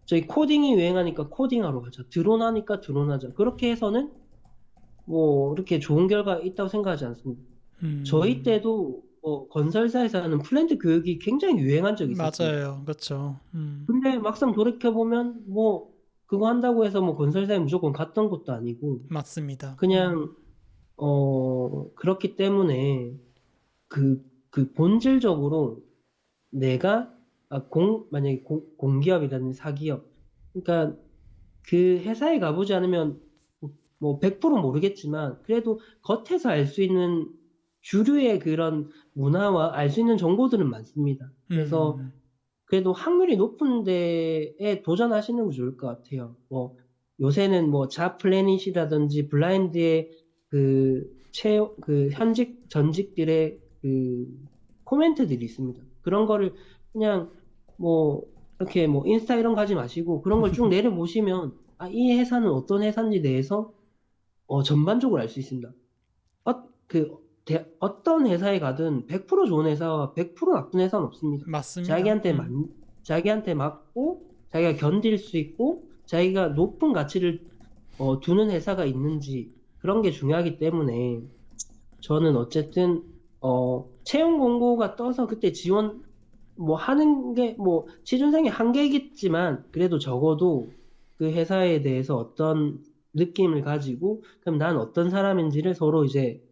저희 코딩이 유행하니까 코딩하러 가자. 드론 하니까 드론 하자. 그렇게 해서는 이렇게 좋은 결과가 있다고 생각하지 않습니다. 저희
음.
때도 건설사에서는 플랜트 교육이 굉장히 유행한 적이 있었습니다.
맞아요. 그렇죠.
근데 막상 돌이켜보면 그거 한다고 해서 건설사에 무조건 갔던 것도 아니고
맞습니다.
그냥 그렇기 때문에 그 본질적으로 내가 만약에 공기업이라든지 사기업, 그러니까 그 회사에 가보지 않으면 100% 모르겠지만 그래도 겉에서 알 수 있는 주류의 그런 문화와 알 수 있는 정보들은 많습니다. 그래서
음,
그래도 확률이 높은 데에 도전하시는 게 좋을 것 같아요. 요새는 잡플래닛이라든지 블라인드의 그 현직 전직들의 코멘트들이 있습니다. 그런 거를 그냥 뭐 이렇게 인스타 이런 거 하지 마시고 그런 걸 쭉 내려보시면 이 회사는 어떤 회사인지 대해서 전반적으로 알 수 있습니다. 어떤 회사에 가든 100% 좋은 회사와 100% 나쁜 회사는 없습니다.
맞습니다.
자기한테 맞고, 자기가 견딜 수 있고, 자기가 높은 가치를 두는 회사가 있는지 그런 게 중요하기 때문에 저는 어쨌든 채용 공고가 떠서 그때 지원 뭐 하는 게 뭐 취준생의 한계겠지만 그래도 적어도 그 회사에 대해서 어떤 느낌을 가지고 그럼 난 어떤 사람인지를 서로 이제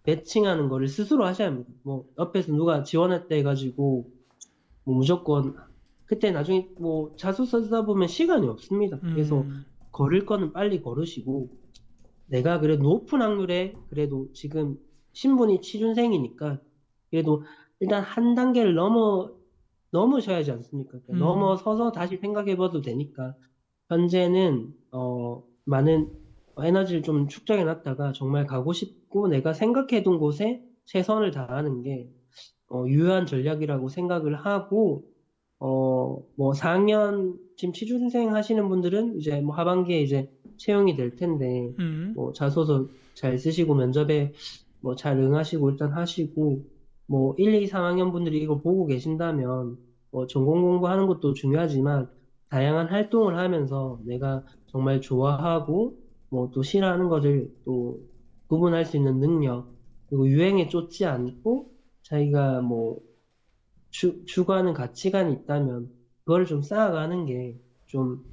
매칭하는 거를 스스로 하셔야 합니다. 뭐 옆에서 누가 지원했다 해가지고 뭐 무조건 그때 나중에 뭐 자소서 쓰다 보면 시간이 없습니다. 그래서
음,
걸을 거는 빨리 걸으시고 내가 그래도 높은 확률에 그래도 지금 신분이 취준생이니까 그래도 일단 한 단계를 넘으셔야지 않습니까? 그러니까
음,
넘어서서 다시 생각해 봐도 되니까 현재는 많은 에너지를 좀 축적해 놨다가 정말 가고 싶고 내가 생각해 둔 곳에 최선을 다하는 게 유효한 전략이라고 생각을 하고 뭐 4학년 지금 취준생 하시는 분들은 이제 뭐 하반기에 이제 채용이 될 텐데
음.
뭐 자소서 잘 쓰시고 면접에 뭐 잘 응하시고 일단 하시고 뭐 1, 2, 3학년 분들이 이거 보고 계신다면 뭐 전공 공부하는 것도 중요하지만 다양한 활동을 하면서 내가 정말 좋아하고 뭐 또 싫어하는 것을 또 구분할 수 있는 능력 그리고 유행에 쫓지 않고 자기가 뭐 추구하는 가치관이 있다면 그걸 좀 쌓아가는 게 좀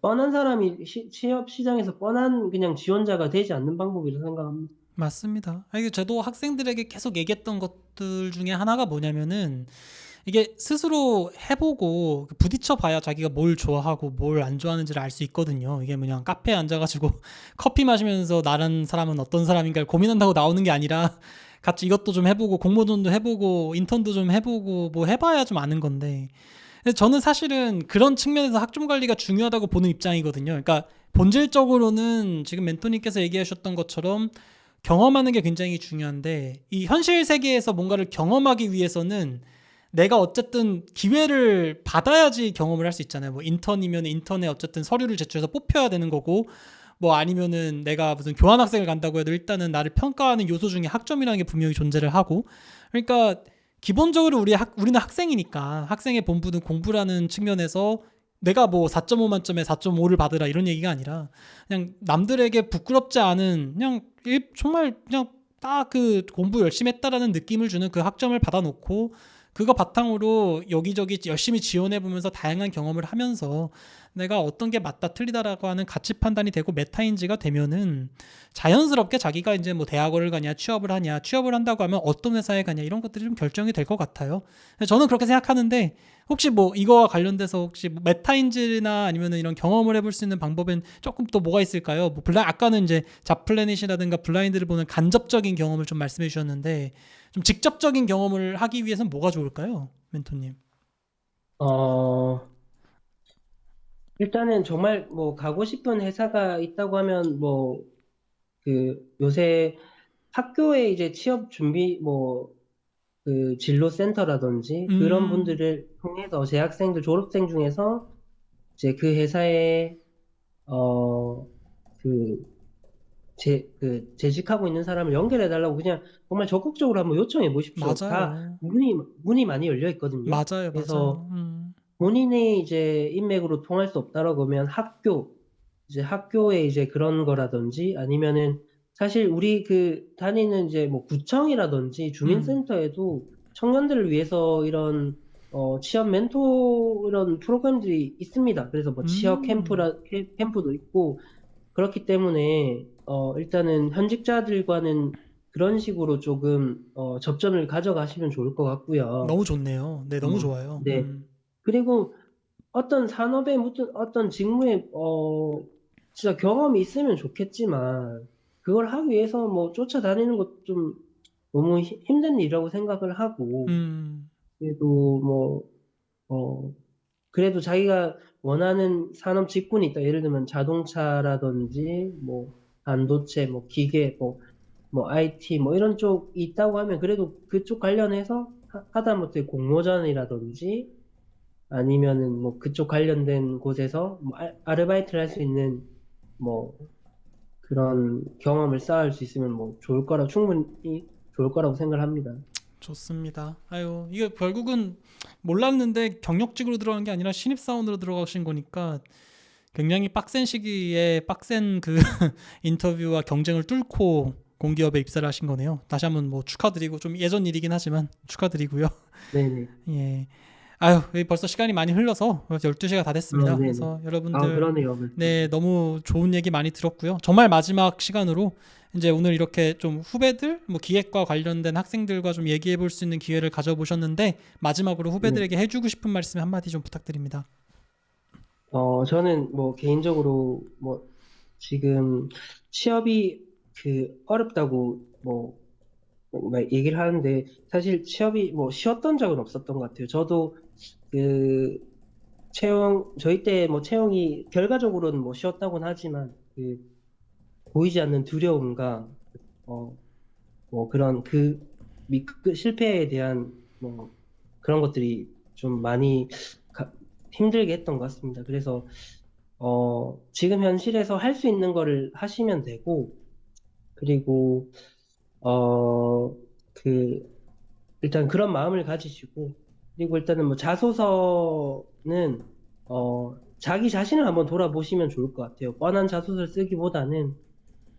뻔한 사람이 취업 시장에서 뻔한 그냥 지원자가 되지 않는 방법이라고 생각합니다.
맞습니다. 이게 저도 학생들에게 계속 얘기했던 것들 중에 하나가 뭐냐면은 이게 스스로 해보고 부딪혀 봐야 자기가 뭘 좋아하고 뭘 안 좋아하는지를 알 수 있거든요. 이게 그냥 카페에 앉아가지고 커피 마시면서 나란 사람은 어떤 사람인가를 고민한다고 나오는 게 아니라 같이 이것도 좀 해보고 공모전도 해보고 인턴도 좀 해보고 뭐 해봐야 좀 아는 건데, 근데 저는 사실은 그런 측면에서 학점 관리가 중요하다고 보는 입장이거든요. 그러니까 본질적으로는 지금 멘토님께서 얘기하셨던 것처럼 경험하는 게 굉장히 중요한데, 이 현실 세계에서 뭔가를 경험하기 위해서는 내가 어쨌든 기회를 받아야지 경험을 할 수 있잖아요. 뭐 인턴이면 인턴에 어쨌든 서류를 제출해서 뽑혀야 되는 거고, 뭐 아니면은 내가 무슨 교환학생을 간다고 해도 일단은 나를 평가하는 요소 중에 학점이라는 게 분명히 존재를 하고, 그러니까 기본적으로 우리는 학생이니까 학생의 본분은 공부라는 측면에서 내가 뭐 4.5 만점에 4.5를 받으라 이런 얘기가 아니라 그냥 남들에게 부끄럽지 않은 그냥 정말 그냥 딱 그 공부 열심히 했다라는 느낌을 주는 그 학점을 받아놓고 그거 바탕으로 여기저기 열심히 지원해 보면서 다양한 경험을 하면서 내가 어떤 게 맞다 틀리다라고 하는 가치 판단이 되고 메타인지가 되면은 자연스럽게 자기가 이제 뭐 대학원을 가냐 취업을 하냐, 취업을 한다고 하면 어떤 회사에 가냐 이런 것들이 좀 결정이 될 것 같아요. 저는 그렇게 생각하는데, 혹시 뭐 이거와 관련돼서 혹시 뭐 메타인지나 아니면은 이런 경험을 해볼 수 있는 방법은 조금 또 뭐가 있을까요? 뭐 아까는 이제 잡플래닛이라든가 블라인드를 보는 간접적인 경험을 좀 말씀해 주셨는데, 좀 직접적인 경험을 하기 위해서는 뭐가 좋을까요, 멘토님?
어, 일단은 정말 뭐 가고 싶은 회사가 있다고 하면 뭐 그 요새 학교에 이제 취업 준비 뭐 그 진로 센터라든지 그런
음,
분들을 통해서 재학생들 졸업생 중에서 이제 그 회사에 어 그 재직하고 있는 사람을 연결해 달라고 그냥 정말 적극적으로 한번 요청해 보십시오. 다
맞아요.
문이 많이 열려 있거든요.
맞아요, 맞아요.
그래서 본인의 이제 인맥으로 통할 수 없다라고 하면 이제 학교에 이제 그런 거라든지 아니면은 사실 우리 그 다니는 이제 뭐 구청이라든지
음,
주민센터에도 청년들을 위해서 이런 취업 멘토 이런 프로그램들이 있습니다. 그래서 뭐 취업
음,
캠프도 있고 그렇기 때문에 일단은 현직자들과는 그런 식으로 조금 접점을 가져가시면 좋을 것 같고요.
너무 좋네요. 네, 너무 좋아요.
네. 그리고 어떤 산업에 어떤 직무에 진짜 경험이 있으면 좋겠지만 그걸 하기 위해서 뭐 쫓아다니는 것 좀 너무 힘든 일이라고 생각을 하고
음,
그래도 그래도 자기가 원하는 산업 직군이 있다. 예를 들면 자동차라든지 뭐 반도체, 뭐 기계, 뭐 IT 뭐 이런 쪽이 있다고 하면 그래도 그쪽 관련해서 하다못해 공모전이라든지 아니면은 뭐 그쪽 관련된 곳에서 뭐 아르바이트를 할 수 있는 뭐 그런 경험을 쌓을 수 있으면 뭐 충분히 좋을 거라고 생각을 합니다.
좋습니다. 아유, 이게 결국은 몰랐는데 경력직으로 들어간 게 아니라 신입사원으로 들어가신 거니까 굉장히 빡센 시기에 빡센 그 인터뷰와 경쟁을 뚫고 공기업에 입사를 하신 거네요. 다시 한번 뭐 축하드리고 좀 예전 일이긴 하지만 축하드리고요.
네네.
예. 아유, 벌써 시간이 많이 흘러서 12시가 다 됐습니다.
네네.
그래서
아,
여러분들
그러네요. 벌써.
네, 너무 좋은 얘기 많이 들었고요. 정말 마지막 시간으로 이제 오늘 이렇게 좀 후배들, 뭐 기획과 관련된 학생들과 좀 얘기해 볼 수 있는 기회를 가져보셨는데 마지막으로
네.
후배들에게 해주고 싶은 말씀 한마디 좀 부탁드립니다.
저는 뭐 개인적으로 뭐 지금 취업이 어렵다고 막 얘기를 하는데 사실 취업이 뭐 쉬웠던 적은 없었던 것 같아요. 저도 그 저희 때 뭐 채용이 결과적으로는 뭐 쉬웠다고는 하지만 보이지 않는 두려움과 어, 뭐 그런 그 실패에 대한 뭐 그런 것들이 좀 많이 가- 힘들게 했던 것 같습니다. 그래서 지금 현실에서 할 수 있는 거를 하시면 되고, 그리고 어, 그 일단 그런 마음을 가지시고, 그리고 일단은 뭐 자소서는 자기 자신을 한번 돌아보시면 좋을 것 같아요. 뻔한 자소서를 쓰기보다는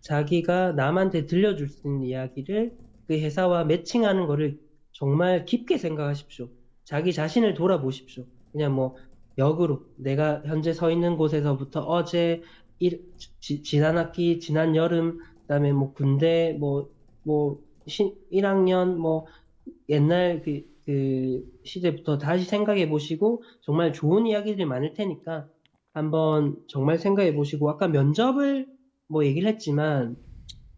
자기가 남한테 들려줄 수 있는 이야기를 그 회사와 매칭하는 거를 정말 깊게 생각하십시오. 자기 자신을 돌아보십시오. 그냥 뭐 역으로 내가 현재 서 있는 곳에서부터 어제 지난 학기, 지난 여름, 그다음에 뭐 군대, 1학년, 뭐 옛날 그 시대부터 다시 생각해 보시고 정말 좋은 이야기들이 많을 테니까 한번 정말 생각해 보시고 아까 면접을 뭐 얘기를 했지만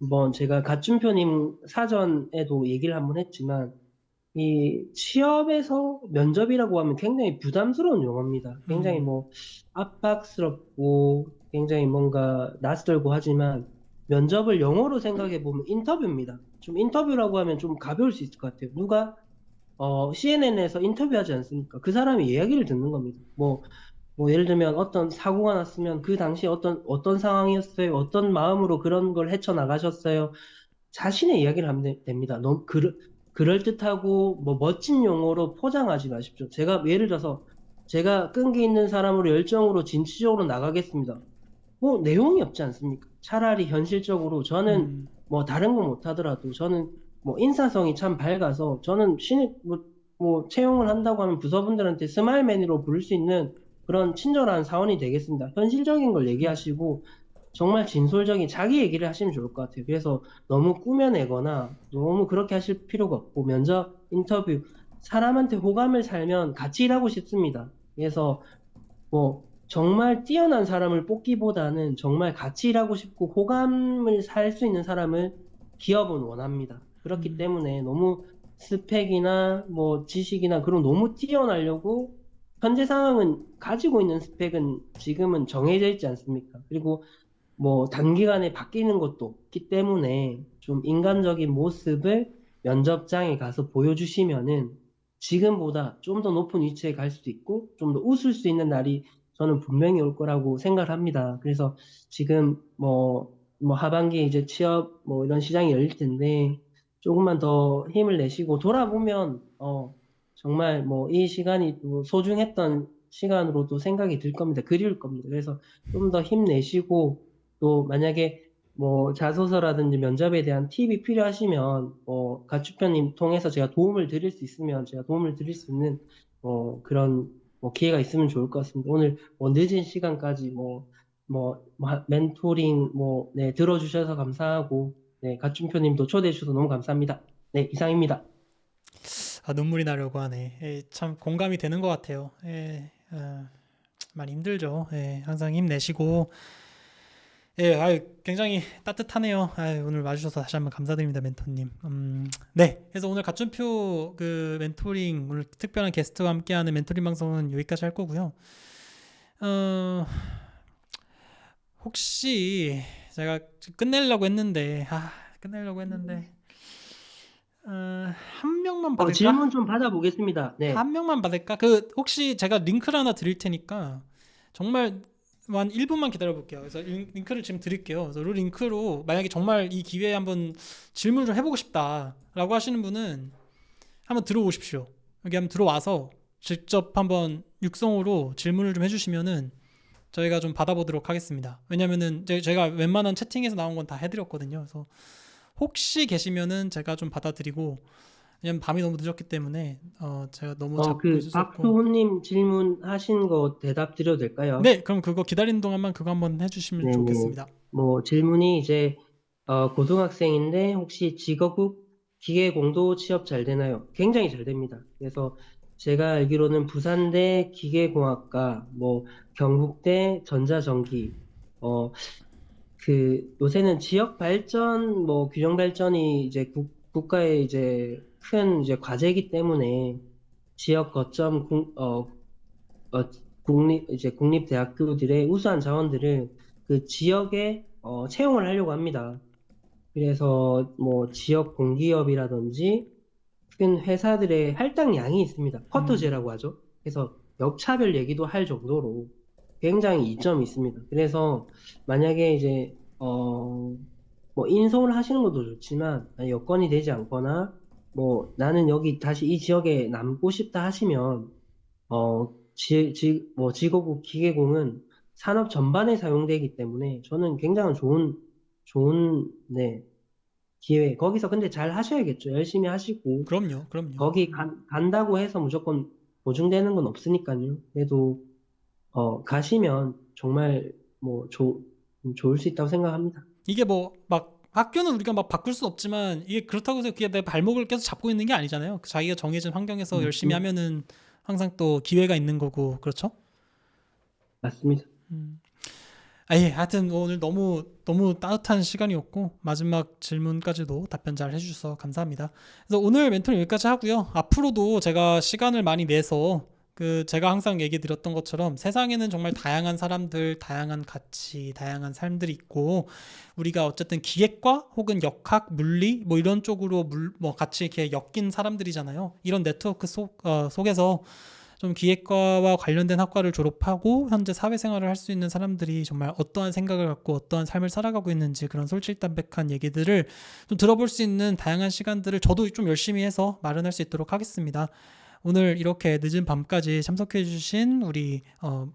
한번 제가 가춘표님 사전에도 얘기를 한번 했지만 이 취업에서 면접이라고 하면 굉장히 부담스러운 용어입니다. 굉장히
음,
뭐 압박스럽고 굉장히 뭔가 낯설고 하지만 면접을 영어로 생각해 보면 인터뷰입니다. 좀 인터뷰라고 하면 좀 가벼울 수 있을 것 같아요. 누가 CNN에서 인터뷰하지 않습니까? 그 사람이 이야기를 듣는 겁니다. 뭐 예를 들면 어떤 사고가 났으면 그 당시 어떤 상황이었어요? 어떤 마음으로 그런 걸 헤쳐나가셨어요? 자신의 이야기를 하면 됩니다. 너무 그럴듯하고 뭐 멋진 용어로 포장하지 마십시오. 제가 예를 들어서 제가 끈기 있는 사람으로 열정으로 진취적으로 나가겠습니다. 뭐 내용이 없지 않습니까? 차라리 현실적으로 저는
음,
뭐 다른 거 못하더라도 저는 뭐 인사성이 참 밝아서 저는 신입 뭐 채용을 한다고 하면 부서분들한테 스마일맨으로 부를 수 있는 그런 친절한 사원이 되겠습니다. 현실적인 걸 얘기하시고 정말 진솔적인 자기 얘기를 하시면 좋을 것 같아요. 그래서 너무 꾸며내거나 너무 그렇게 하실 필요가 없고 면접 인터뷰 사람한테 호감을 살면 같이 일하고 싶습니다. 그래서 뭐 정말 뛰어난 사람을 뽑기보다는 정말 같이 일하고 싶고 호감을 살 수 있는 사람을 기업은 원합니다. 그렇기
음,
때문에 너무 스펙이나 뭐 지식이나 그런 너무 뛰어나려고 현재 상황은 가지고 있는 스펙은 지금은 정해져 있지 않습니까? 그리고 뭐 단기간에 바뀌는 것도 없기 때문에 좀 인간적인 모습을 면접장에 가서 보여주시면은 지금보다 좀 더 높은 위치에 갈 수도 있고 좀 더 웃을 수 있는 날이 저는 분명히 올 거라고 생각을 합니다. 그래서 지금 뭐 하반기에 이제 취업 뭐 이런 시장이 열릴 텐데 조금만 더 힘을 내시고 돌아보면 정말 뭐 이 시간이 또 소중했던 시간으로도 생각이 들 겁니다. 그리울 겁니다. 그래서 좀 더 힘내시고 또 만약에 뭐 자소서라든지 면접에 대한 팁이 필요하시면 가주편님 통해서 제가 도움을 드릴 수 있으면 제가 도움을 드릴 수 있는 그런 뭐 기회가 있으면 좋을 것 같습니다. 오늘 뭐 늦은 시간까지 멘토링 네, 들어주셔서 감사하고 네, 가준표님도 초대해 주셔서 너무 감사합니다. 네, 이상입니다.
아, 눈물이 나려고 하네. 참 공감이 되는 것 같아요. 많이 힘들죠. 항상 힘내시고 굉장히 따뜻하네요. 오늘 와주셔서 다시 한번 감사드립니다, 멘토님. 네. 그래서 오늘 가춘표 그 멘토링, 오늘 특별한 게스트와 함께하는 멘토링 방송은 여기까지 할 거고요. 어, 혹시 제가 끝내려고 했는데, 한 명만 받을까?
질문 좀 받아보겠습니다. 네.
한 명만 받을까? 혹시 제가 링크를 하나 드릴 테니까, 정말 한 1분만 기다려 볼게요. 그래서 링크를 지금 드릴게요. 그래서 그 링크로 만약에 정말 이 기회에 한번 질문을 좀 해보고 싶다라고 하시는 분은 한번 들어오십시오. 여기 한번 들어와서 직접 한번 육성으로 질문을 좀 해주시면은 저희가 좀 받아보도록 하겠습니다. 왜냐면은 제가 웬만한 채팅에서 나온 건 다 해드렸거든요. 그래서 혹시 계시면은 제가 좀 받아드리고, 왜냐면 밤이 너무 늦었기 때문에 제가 너무 잡고 있을 수 없고.
박수호님 질문하신 거 대답 드려도 될까요?
네, 그럼 그거 기다리는 동안만 그거 한번 해주시면
네네.
좋겠습니다.
뭐 질문이 이제 고등학생인데 혹시 직업국 기계공도 취업 잘 되나요? 굉장히 잘 됩니다. 그래서 제가 알기로는 부산대 기계공학과, 뭐 경북대 전자전기, 어, 요새는 지역 발전, 뭐 균형 발전이 이제 국가의 이제 큰 이제 과제이기 때문에 지역 거점 어, 국립대학교들의 우수한 자원들을 그 지역에 채용을 하려고 합니다. 그래서 뭐 지역 공기업이라든지 큰 회사들의 할당량이 있습니다.
음,
쿼터제라고 하죠. 그래서 역차별 얘기도 할 정도로 굉장히 이점이 있습니다. 그래서 만약에 이제 뭐 인솔을 하시는 것도 좋지만 여건이 되지 않거나 뭐 나는 여기 다시 이 지역에 남고 싶다 하시면 뭐 지고국 기계공은 산업 전반에 사용되기 때문에 저는 굉장히 좋은, 네, 기회. 거기서 근데 잘 하셔야겠죠. 열심히 하시고.
그럼요, 그럼요.
거기 간다고 해서 무조건 보증되는 건 없으니까요. 그래도, 가시면 정말 뭐 좋을 수 있다고 생각합니다.
이게 뭐 막 학교는 우리가 막 바꿀 수 없지만 이게 그렇다고 해서 그게 내 발목을 계속 잡고 있는 게 아니잖아요. 자기가 정해진 환경에서 열심히
맞습니다.
하면은 항상 또 기회가 있는 거고, 그렇죠?
맞습니다.
음. 아, 예, 하여튼 오늘 너무 너무 따뜻한 시간이었고 마지막 질문까지도 답변 잘 해주셔서 감사합니다. 그래서 오늘 멘토링 여기까지 하고요. 앞으로도 제가 시간을 많이 내서 제가 항상 얘기 드렸던 것처럼 세상에는 정말 다양한 사람들, 다양한 가치, 다양한 삶들이 있고 우리가 어쨌든 기계과 혹은 역학, 물리 뭐 이런 쪽으로 뭐 같이 이렇게 엮인 사람들이잖아요. 이런 네트워크 속에서 좀 기획과와 관련된 학과를 졸업하고 현재 사회생활을 할 수 있는 사람들이 정말 어떠한 생각을 갖고 어떠한 삶을 살아가고 있는지 그런 솔직담백한 얘기들을 좀 들어볼 수 있는 다양한 시간들을 저도 좀 열심히 해서 마련할 수 있도록 하겠습니다. 오늘 이렇게 늦은 밤까지 참석해 주신 우리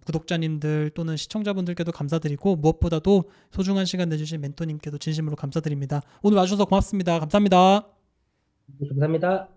구독자님들 또는 시청자분들께도 감사드리고 무엇보다도 소중한 시간 내주신 멘토님께도 진심으로 감사드립니다. 오늘 와주셔서 고맙습니다. 감사합니다.
감사합니다.